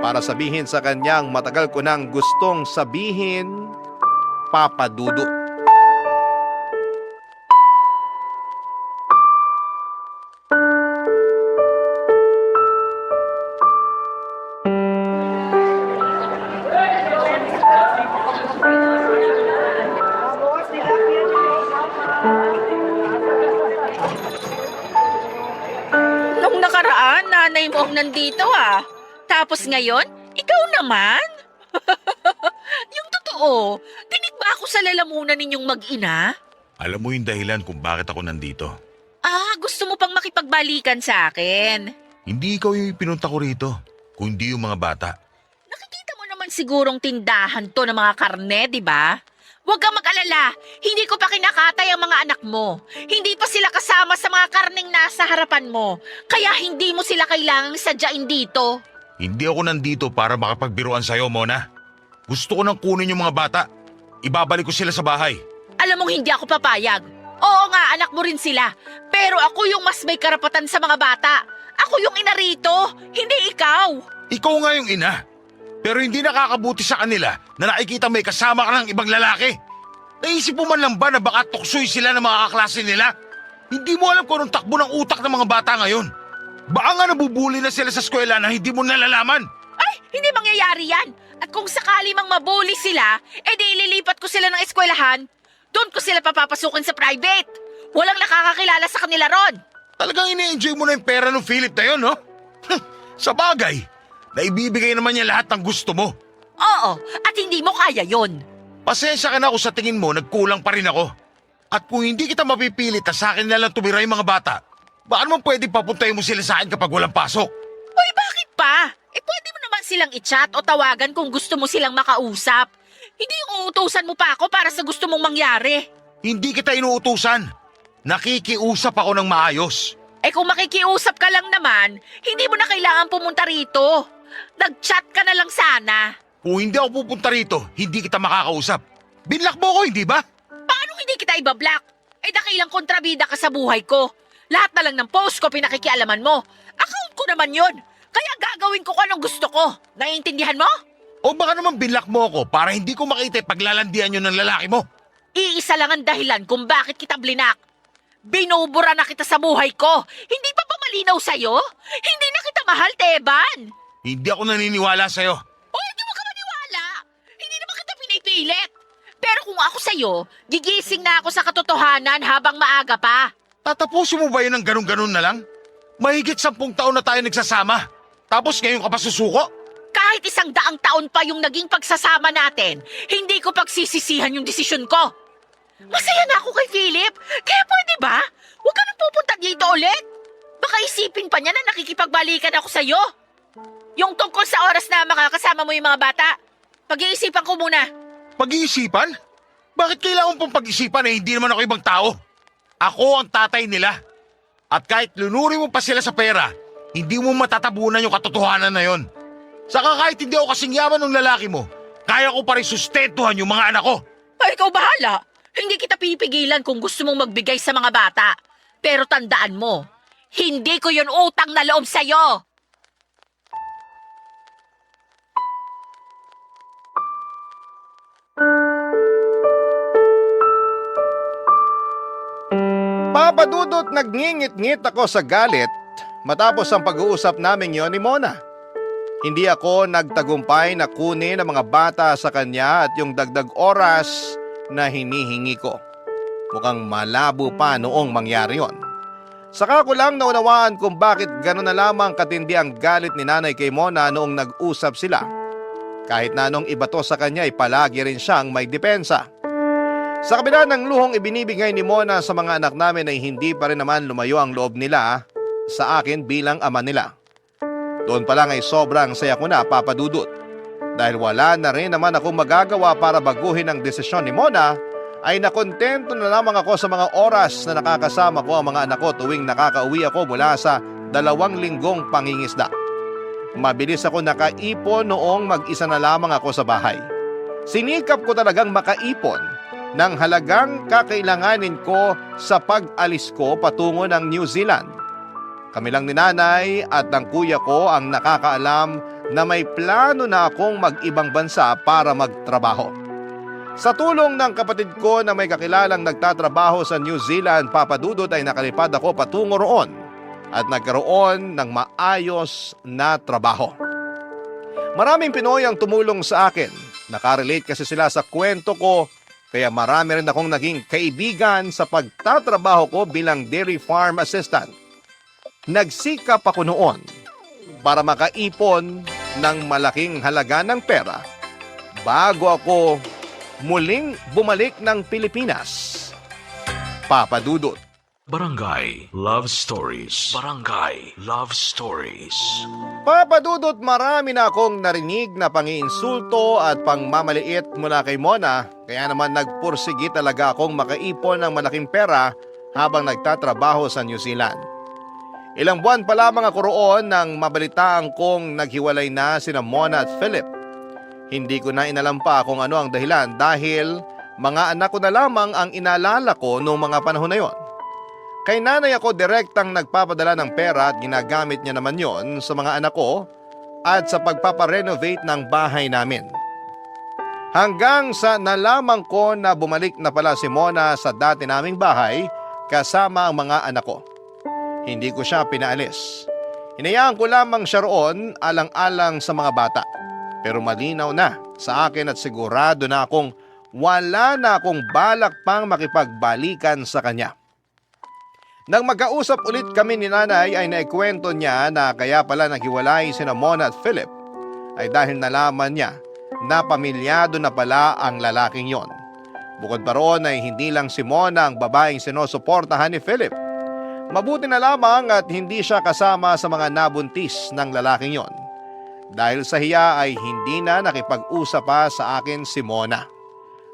para sabihin sa kanyang matagal ko nang gustong sabihin, Papa Dudut. Nung nakaraan, nanay mo ang nandito ah. Tapos ngayon, ikaw naman? Yung totoo, tinig ba ako sa lalamunan ninyong mag-ina? Alam mo yung dahilan kung bakit ako nandito. Gusto mo pang makipagbalikan sa akin? Hindi ikaw yung pinunta ko rito, kundi yung mga bata. Nakikita mo naman sigurong tindahan to ng mga karne, di ba? Huwag kang mag-alala, hindi ko pa kinakatay ang mga anak mo. Hindi pa sila kasama sa mga karneng nasa harapan mo. Kaya hindi mo sila kailangang sadyain dito. Hindi ako nandito para makapagbiruan sa'yo, Mona. Gusto ko nang kunin yung mga bata. Ibabalik ko sila sa bahay. Alam mong hindi ako papayag. Oo nga, anak mo rin sila. Pero ako yung mas may karapatan sa mga bata. Ako yung ina rito, hindi ikaw. Ikaw nga yung ina. Pero hindi nakakabuti sa kanila na nakikita may kasama ka ng ibang lalaki. Naisip mo man lang ba na baka tuksoy sila ng mga kaklase nila? Hindi mo alam kung anong takbo ng utak ng mga bata ngayon. Baka nga nabubuli na sila sa eskwela na hindi mo nalalaman. Ay, hindi mangyayari yan. At kung sakali mang mabuli sila, edi ililipat ko sila ng eskwelahan. Doon ko sila papapasukin sa private. Walang nakakakilala sa kanila ron. Talagang ini-enjoy mo na yung pera ng Philip na yun, no? Sa bagay, naibibigay naman niya lahat ng gusto mo. Oo, at hindi mo kaya yon. Pasensya ka na kung sa tingin mo nagkulang pa rin ako. At kung hindi kita mapipilit na sa akin na lang tumira yung mga bata, baka naman pwede papuntayin mo sila sa akin kapag walang pasok. Uy, bakit pa? Pwede mo naman silang i-chat o tawagan kung gusto mo silang makausap. Hindi yung uutusan mo pa ako para sa gusto mong mangyari. Hindi kita inuutusan. Nakikiusap ako ng maayos. Kung makikiusap ka lang naman, hindi mo na kailangan pumunta rito. Nag-chat ka na lang sana. Kung hindi ako pupunta rito, hindi kita makakausap. Binlock mo ako, hindi ba? Paano hindi kita ibablock? Dakilang kontrabida ka sa buhay ko. Lahat na lang ng post ko pinakikialaman mo. Account ko naman yon. Kaya gagawin ko kung anong gusto ko. Naiintindihan mo? O baka naman binlock mo ako para hindi ko makita yung paglalandian yun ng lalaki mo. Iisa lang ang dahilan kung bakit kita blinak. Binubura na kita sa buhay ko. Hindi pa ba malinaw sa'yo? Hindi na kita mahal, Teban. Hindi ako naniniwala sa'yo. Hindi mo ka maniwala. Hindi naman kita pinipilit. Pero kung ako sa'yo, gigising na ako sa katotohanan habang maaga pa. Tatapusin mo ba yun ng ganun-ganun na lang? Mahigit 10 taon na tayo nagsasama. Tapos ngayon ka pa susuko? Kahit 100 taon pa yung naging pagsasama natin, hindi ko pagsisisihan yung desisyon ko. Masaya na ako kay Philip. Kaya pwede ba? Huwag ka nang pupunta dito ulit. Baka isipin pa niya na nakikipagbalikan ako sa'yo. Yung tungkol sa oras na makakasama mo yung mga bata, pag-iisipan ko muna. Pag-iisipan? Bakit kailangan pong pag-isipan hindi naman ako ibang tao? Ako ang tatay nila. At kahit lunuri mo pa sila sa pera, hindi mo matatabunan yung katotohanan na yon. Saka kahit hindi ako kasing yaman ng lalaki mo, kaya ko pa rin sustentuhan yung mga anak ko. Ikaw bahala. Hindi kita pipigilan kung gusto mong magbigay sa mga bata. Pero tandaan mo, hindi ko yun utang na loob sa'yo. Papa Dudut, nagngingit-ngit ako sa galit matapos ang pag-uusap namin yon ni Mona. Hindi ako nagtagumpay na kunin ang mga bata sa kanya at yung dagdag oras na hinihingi ko. Mukhang malabo pa noong mangyari yon. Saka ko lang naunawaan kung bakit gano'n na lamang katindi ang galit ni nanay kay Mona noong nag-usap sila. Kahit na anong ibato sa kanya ay palagi rin siyang may depensa. Sa kabila ng luhong ibinibigay ni Mona sa mga anak namin ay hindi pa rin naman lumayo ang loob nila sa akin bilang ama nila. Doon pa lang ay sobrang saya ko na, Papa Dudut. Dahil wala na rin naman akong magagawa para baguhin ang desisyon ni Mona, ay nakontento na lamang ako sa mga oras na nakakasama ko ang mga anak ko tuwing nakakauwi ako mula sa 2 linggong pangingisda. Mabilis ako nakaipon noong mag-isa na lamang ako sa bahay. Sinikap ko talagang makaipon ng halagang kakailanganin ko sa pag-alis ko patungo ng New Zealand. Kami lang ni nanay at ng kuya ko ang nakakaalam na may plano na akong mag-ibang bansa para magtrabaho. Sa tulong ng kapatid ko na may kakilalang nagtatrabaho sa New Zealand, Papa Dudut, ay nakalipad ako patungo roon at nagkaroon ng maayos na trabaho. Maraming Pinoy ang tumulong sa akin. Nakarelate kasi sila sa kwento ko, kaya marami rin akong naging kaibigan sa pagtatrabaho ko bilang dairy farm assistant. Nagsikap ako noon para makaipon ng malaking halaga ng pera bago ako muling bumalik ng Pilipinas. Papa Dudut. Barangay Love Stories. Barangay Love Stories. Papa Dudut, marami na akong narinig na pangiinsulto at pangmamaliit mula kay Mona, kaya naman nagpursigi talaga akong makaipon ng malaking pera habang nagtatrabaho sa New Zealand. Ilang buwan pa lamang ako roon nang mabalitaan kong naghiwalay na sina Mona at Philip. Hindi ko na inalam pa kung ano ang dahilan dahil Mga anak ko na lamang ang inaalala ko noong mga panahon na yon. Kay nanay ako direktang nagpapadala ng pera at ginagamit niya naman yon sa mga anak ko at sa pagpaparenovate ng bahay namin. Hanggang sa nalaman ko na bumalik na pala si Mona sa dati naming bahay kasama ang mga anak ko. Hindi ko siya pinaalis. Hinayaan ko lamang siya roon alang-alang sa mga bata. Pero malinaw na sa akin at sigurado na akong wala na akong balak pang makipagbalikan sa kanya. Nang magkausap ulit kami ni nanay ay naikwento niya na kaya pala naghiwalay sina Mona at Philip ay dahil nalaman niya na pamilyado na pala ang lalaking yon. Bukod pa roon ay hindi lang si Mona ang babaeng sinusuportahan ni Philip. Mabuti na lamang at hindi siya kasama sa mga nabuntis ng lalaking yon. Dahil sa hiya ay hindi na nakipag-usap pa sa akin si Mona.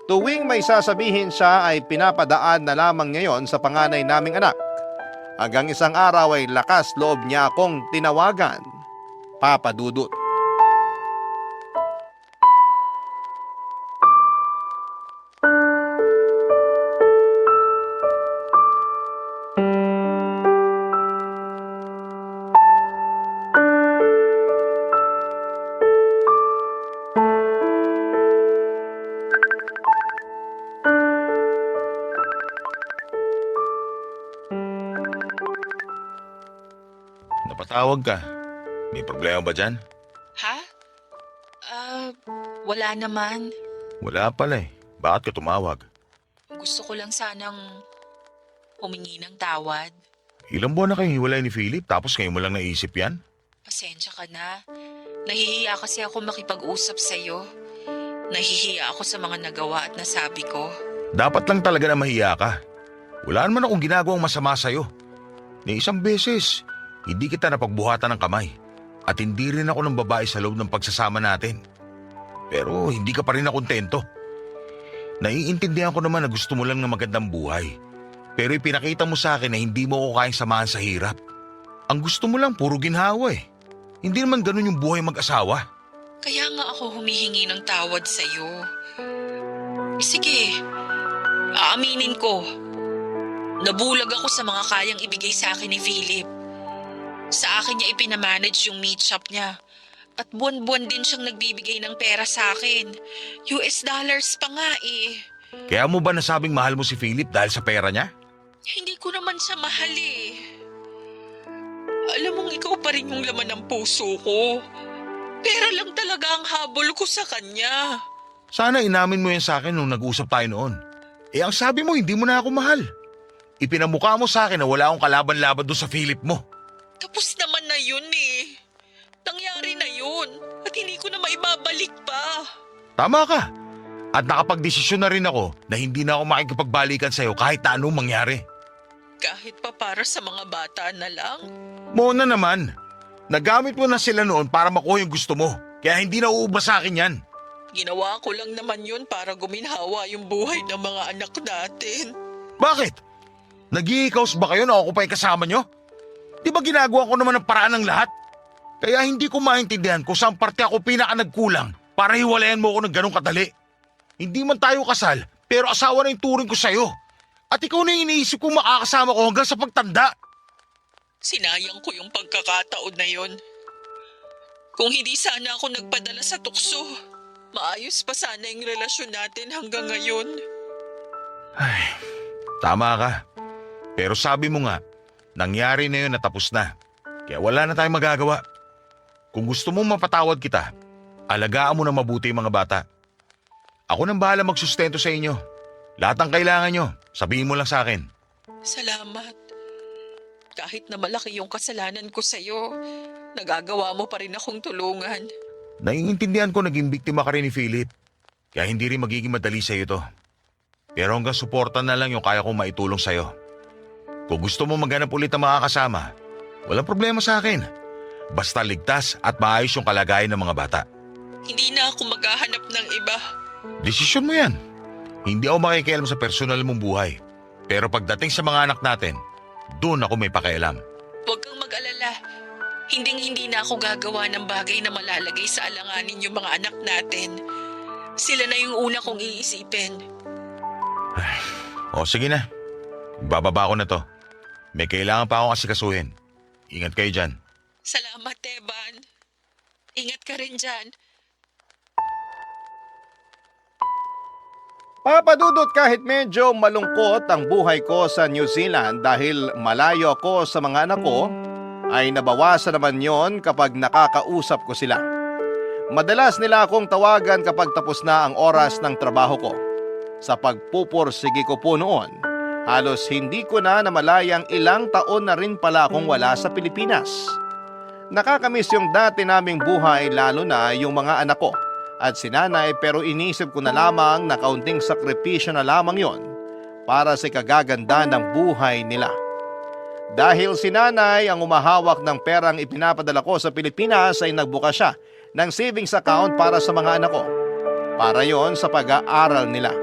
Tuwing may sasabihin siya ay pinapadaan na lamang niya yon sa panganay naming anak. Hanggang isang araw ay lakas loob niya akong tinawagan, Papa Dudut. Napatawag ka. May problema ba dyan? Ha? Wala naman. Wala pala eh. Bakit ka tumawag? Gusto ko lang sanang humingi ng tawad. Ilang buwan na kayong hiwalay ni Philip tapos ngayon mo lang naisip yan? Pasensya ka na. Nahihiya kasi ako makipag-usap sa'yo. Nahihiya ako sa mga nagawa at nasabi ko. Dapat lang talaga na mahiya ka. Wala naman akong ginagawang masama sa'yo. Ni isang beses, hindi kita napagbuhatan ng kamay. At hindi rin ako ng babae sa loob ng pagsasama natin. Pero hindi ka pa rin nakontento. Naiintindihan ko naman na gusto mo lang ng magandang buhay. Pero ipinakita mo sa akin na hindi mo ako kayang samahan sa hirap. Ang gusto mo lang puro ginhawa eh. Hindi naman ganun yung buhay mag-asawa. Kaya nga ako humihingi ng tawad sa'yo. Sige, aaminin ko. Nabulag ako sa mga kayang ibigay sa akin ni Philip. Sa akin niya ipinamanage yung meat shop niya. At buwan-buwan din siyang nagbibigay ng pera sa akin. US dollars pa nga eh. Kaya mo ba nasabing mahal mo si Philip dahil sa pera niya? Hindi ko naman siya mahal eh. Alam mong ikaw pa rin yung laman ng puso ko. Pera lang talaga ang habol ko sa kanya. Sana inamin mo yan sa akin nung nag-usap tayo noon. Eh ang sabi mo hindi mo na ako mahal. Ipinamukha mo sa akin na wala akong kalaban-laban doon sa Philip mo. Tapos naman na yun eh. Nangyari na yun. At hindi ko na maibabalik pa. Tama ka. At nakapagdesisyon na rin ako na hindi na ako makikipagbalikan sa'yo kahit na anong mangyari. Kahit pa para sa mga bata na lang. Mona naman, nagamit mo na sila noon para makuha yung gusto mo. Kaya hindi na uubra sa akin yan. Ginawa ko lang naman yun para guminhawa yung buhay ng mga anak natin. Bakit? Nag-i-house ba kayo na ako pa kasama nyo? Di ba ginagawa ko naman ang paraan ng lahat? Kaya hindi ko maintindihan kung saan parte ako pinaka nagkulang para hiwalayan mo ako ng ganong kadali. Hindi man tayo kasal, pero asawa na yung turing ko sa'yo. At ikaw na yung iniisip kong makakasama ko hanggang sa pagtanda. Sinayang ko yung pagkakataon na yon. Kung hindi sana ako nagpadala sa tukso, maayos pa sana yung relasyon natin hanggang ngayon. Ay, tama ka. Pero sabi mo nga, nangyari na yun na tapos na. Kaya wala na tayong magagawa. Kung gusto mong mapatawad kita, alagaan mo na mabuti yung mga bata. Ako nang bahala magsustento sa inyo. Lahat ng kailangan nyo, sabihin mo lang sa akin. Salamat. Kahit na malaki yung kasalanan ko sa'yo, nagagawa mo pa rin akong tulungan. Naiintindihan ko naging biktima ka rin ni Philip. Kaya hindi rin magiging madali sa'yo to. Pero hanggang suporta na lang yung kaya kong maitulong sa'yo. Kung gusto mo maghanap ulit ng makakasama, walang problema sa akin. Basta ligtas at maayos yung kalagayan ng mga bata. Hindi na ako maghahanap ng iba. Desisyon mo yan. Hindi ako makikialam sa personal mong buhay. Pero pagdating sa mga anak natin, doon ako may pakialam. Huwag kang mag-alala. Hinding-hindi na ako gagawa ng bagay na malalagay sa alanganin yung mga anak natin. Sila na yung una kong iisipin. O sige na, bababa ko na to. May kailangan pa akong asikasuhin. Ingat kayo dyan. Salamat, Teban. Ingat ka rin dyan. Papadudot, kahit medyo malungkot ang buhay ko sa New Zealand dahil malayo ako sa mga anak ko, ay nabawasan naman yon kapag nakakausap ko sila. Madalas nila akong tawagan kapag tapos na ang oras ng trabaho ko. Sa pagpupursigi ko po noon, halos hindi ko na namalayang ilang taon na rin pala akong wala sa Pilipinas. Nakakamiss yung dati naming buhay, lalo na yung mga anak ko at si nanay, pero inisip ko na lamang na kaunting sakripisyo na lamang yon para sa kagaganda ng buhay nila. Dahil si nanay ang umahawak ng perang ipinapadala ko sa Pilipinas, ay nagbuka siya ng savings account para sa mga anak ko. Para yon sa pag-aaral nila.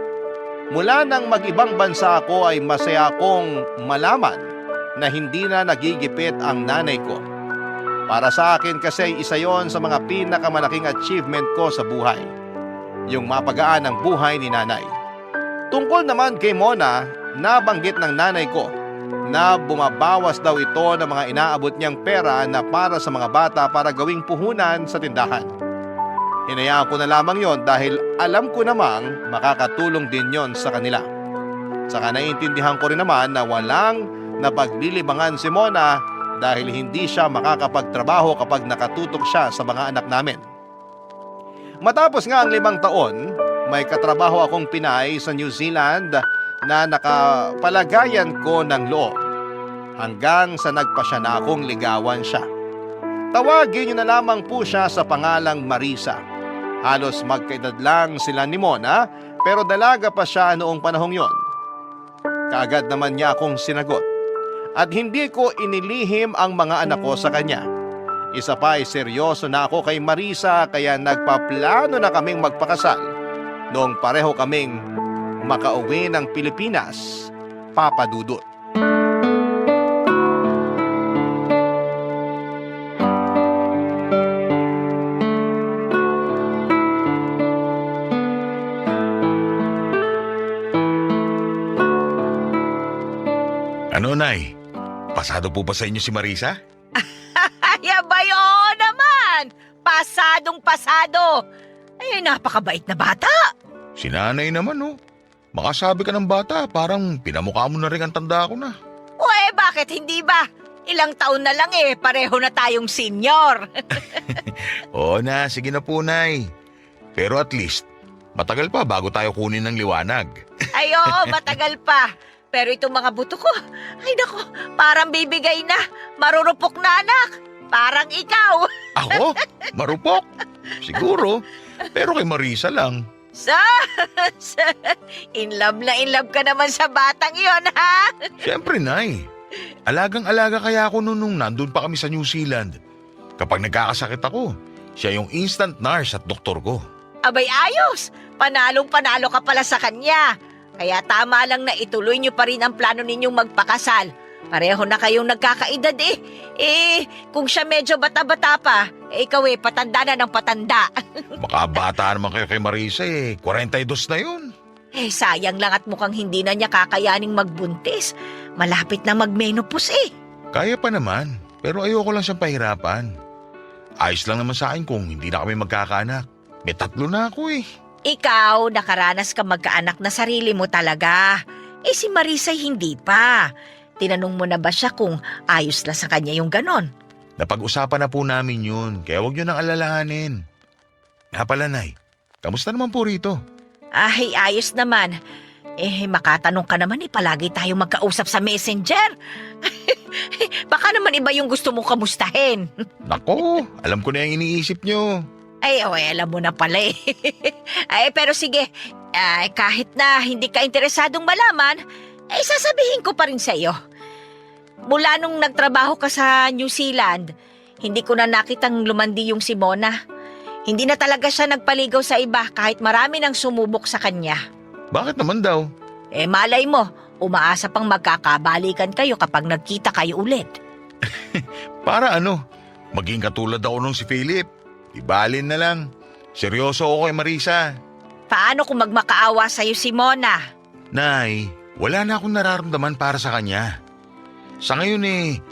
Mula nang mag-ibang bansa ako, ay masaya akong malaman na hindi na nagigipit ang nanay ko. Para sa akin kasi isa yon sa mga pinakamalaking achievement ko sa buhay. Yung mapagaan ang buhay ni nanay. Tungkol naman kay Mona, nabanggit ng nanay ko na bumabawas daw ito ng mga inaabot niyang pera na para sa mga bata para gawing puhunan sa tindahan. Hinayaan ko na lamang yon dahil alam ko namang makakatulong din yon sa kanila. Saka naiintindihan ko rin naman na walang napaglilibangan si Mona dahil hindi siya makakapagtrabaho kapag nakatutok siya sa mga anak namin. Matapos nga ang 5 taon, may katrabaho akong Pinay sa New Zealand na nakapalagayan ko ng loob hanggang sa nagpasya na akong ligawan siya. Tawagin niyo na lamang po siya sa pangalang Marisa. Halos magkaedad lang sila ni Mona, pero dalaga pa siya noong panahong yon. Kaagad naman niya akong sinagot at hindi ko inilihim ang mga anak ko sa kanya. Isa pa ay seryoso na ako kay Marisa, kaya nagpaplano na kaming magpakasal noong pareho kaming makauwi ng Pilipinas, Papa Dudut. Ano, Nay? Pasado po ba sa inyo si Marisa? Ay, abay, oo naman! Pasadong pasado! Ay, napakabait na bata! Si nanay naman, oh. Makasabi ka ng bata, parang pinamukha mo na rin ang tanda ko na. O bakit hindi ba? Ilang taon na lang pareho na tayong senior. Oo na, sige na po, Nay. Pero at least, matagal pa bago tayo kunin ng liwanag. Ay, oo, matagal pa. Pero itong mga buto ko, ay nako, parang bibigay na. Marurupok na, anak. Parang ikaw. Ako? Marupok? Siguro. Pero kay Marisa lang. In love na in love ka naman sa batang iyon, ha? Siyempre, Nay. Alagang-alaga kaya ako nung nandun pa kami sa New Zealand. Kapag nagkakasakit ako, siya yung instant nurse at doktor ko. Abay, ayos. Panalong-panalo ka pala sa kanya. Kaya tama lang na ituloy niyo pa rin ang plano ninyong magpakasal. Pareho na kayong nagkakaedad kung siya medyo bata-bata pa, ikaw patanda na ng patanda. Baka bata naman kayo kay Marisa 42 na yun. Sayang lang at mukhang hindi na niya kakayaning magbuntis. Malapit na magmenopause Kaya pa naman, pero ayoko lang siyang pahirapan. Ayos lang naman sa akin kung hindi na kami magkakaanak. May 3 na ako Ikaw, nakaranas ka magkaanak na sarili mo talaga. Si Marisa hindi pa. Tinanong mo na ba siya kung ayos na sa kanya yung ganon? Napag-usapan na po namin yun, kaya huwag nyo nang alalahanin. Nga pala, Nay, kamusta naman po rito? Ay, ayos naman. Makatanong ka naman palagi tayo magkausap sa messenger. Baka naman iba yung gusto mong kamustahin. Nako, alam ko na yung iniisip nyo. Alam mo na pala pero sige, kahit na hindi ka interesadong malaman, sasabihin ko pa rin sa iyo. Mula nung nagtrabaho ka sa New Zealand, hindi ko na nakitang lumandi yung si Mona. Hindi na talaga siya nagpaligaw sa iba kahit marami nang sumubok sa kanya. Bakit naman daw? Malay mo, umaasa pang magkakabalikan kayo kapag nagkita kayo ulit. Para ano? Maging katulad ako nung si Philip. Ibalin na lang. Seryoso ako kay Marisa. Paano kung magmakaawa sa'yo si Mona? Nay, Wala na akong nararamdaman para sa kanya. Sa ngayon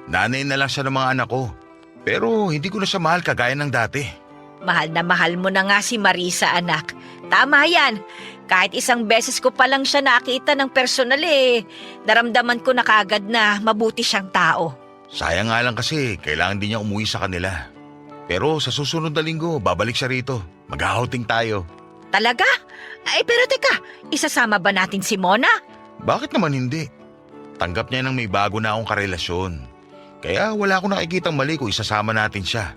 nanay na lang siya ng mga anak ko. Pero hindi ko na siya mahal kagaya ng dati. Mahal na mahal mo na nga si Marisa, anak. Tama yan. Kahit isang beses ko pa lang siya nakita ng personal naramdaman ko na kagad na mabuti siyang tao. Sayang nga lang kasi kailangan din niya umuwi sa kanila. Pero sa susunod na linggo, babalik siya rito. Mag-outing tayo. Talaga? Ay, pero teka, isasama ba natin si Mona? Bakit naman hindi? Tanggap niya nang may bago na akong karelasyon. Kaya wala akong nakikitang mali kung isasama natin siya.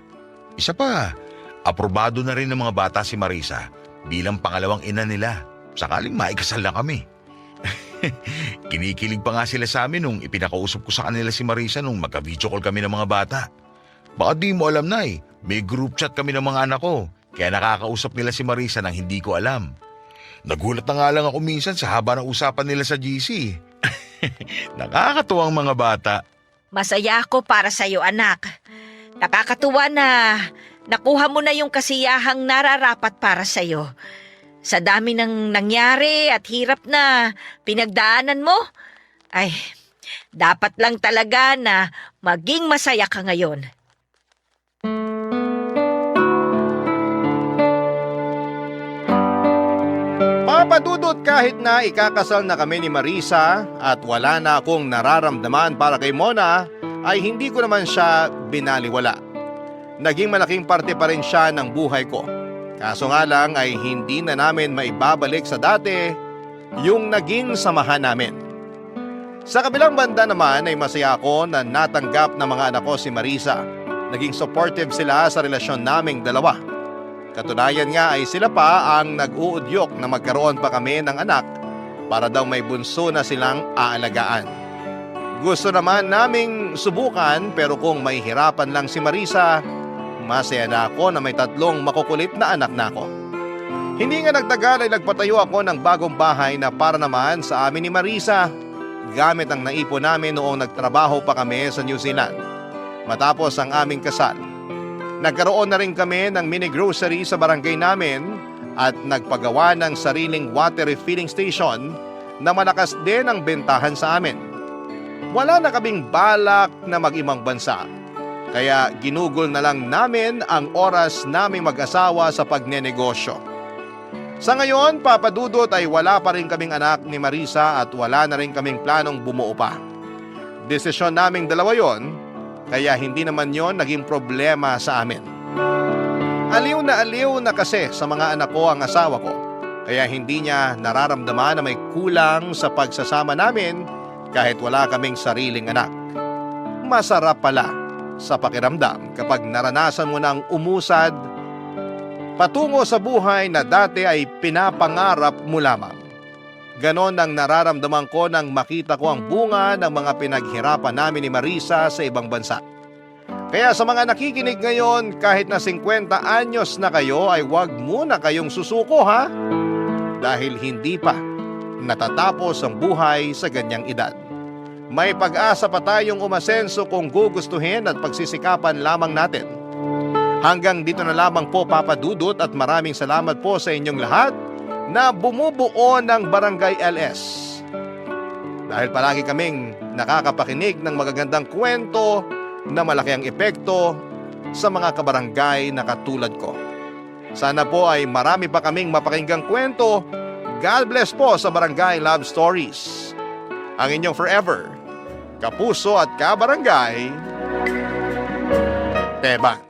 Isa pa, aprobado na rin ng mga bata si Marisa bilang pangalawang ina nila. Sakaling maikasal na kami. Kinikilig pa nga sila sa amin nung ipinakausap ko sa kanila si Marisa nung magka-video call kami ng mga bata. Baka di mo alam na may group chat kami ng mga anak ko. Kaya nakakausap nila si Marisa nang hindi ko alam. Nagulat na nga lang ako minsan sa haba ng usapan nila sa GC. Nakakatuwang mga bata. Masaya ako para sa'yo, anak. Nakakatuwa na nakuha mo na yung kasiyahang nararapat para sa'yo. Sa dami ng nangyari at hirap na pinagdaanan mo, ay, dapat lang talaga na maging masaya ka ngayon. Papadudot kahit na ikakasal na kami ni Marisa at wala na akong nararamdaman para kay Mona, ay hindi ko naman siya binaliwala. Naging malaking parte pa rin siya ng buhay ko. Kaso nga lang ay hindi na namin maibabalik sa dati yung naging samahan namin. Sa kabilang banda naman ay masaya ako na natanggap ng mga anak ko si Marisa. Naging supportive sila sa relasyon naming dalawa. Katunayan nga ay sila pa ang nag-uudyok na magkaroon pa kami ng anak para daw may bunso na silang aalagaan. Gusto naman naming subukan pero kung may hirapan lang si Marisa, masaya na ako na may 3 makukulit na anak na ako. Hindi nga nagtagal ay nagpatayo ako ng bagong bahay na para naman sa amin ni Marisa gamit ang naipon namin noong nagtrabaho pa kami sa New Zealand. Matapos ang aming kasal, nagkaroon na rin kami ng mini grocery sa barangay namin at nagpagawa ng sariling water refilling station na malakas din ang bentahan sa amin. Wala na kaming balak na mag-ibang bansa, kaya ginugol na lang namin ang oras naming mag-asawa sa pagnenegosyo. Sa ngayon, papadudot ay wala pa rin kaming anak ni Marisa at wala na rin kaming planong bumuo pa. Desisyon naming dalawa yon, kaya hindi naman yon naging problema sa amin. Aliw na kasi sa mga anak ko ang asawa ko, kaya hindi niya nararamdaman na may kulang sa pagsasama namin kahit wala kaming sariling anak. Masarap pala sa pakiramdam kapag naranasan mo ng umusad patungo sa buhay na dati ay pinapangarap mo lamang. Ganon ang nararamdaman ko nang makita ko ang bunga ng mga pinaghirapan namin ni Marisa sa ibang bansa. Kaya sa mga nakikinig ngayon, kahit na 50 anyos na kayo ay huwag muna kayong susuko ha. Dahil hindi pa natatapos ang buhay sa ganyang edad. May pag-asa pa tayong umasenso kung gugustuhin at pagsisikapan lamang natin. Hanggang dito na lamang po Papadudot at maraming salamat po sa inyong lahat na bumubuo ng Barangay LS. Dahil palagi kaming nakakapakinig ng magagandang kwento na malaki ang epekto sa mga kabarangay na katulad ko. Sana po ay marami pa kaming mapakinggang kwento. God bless po sa Barangay Love Stories. Ang inyong forever, kapuso at kabarangay, Teban.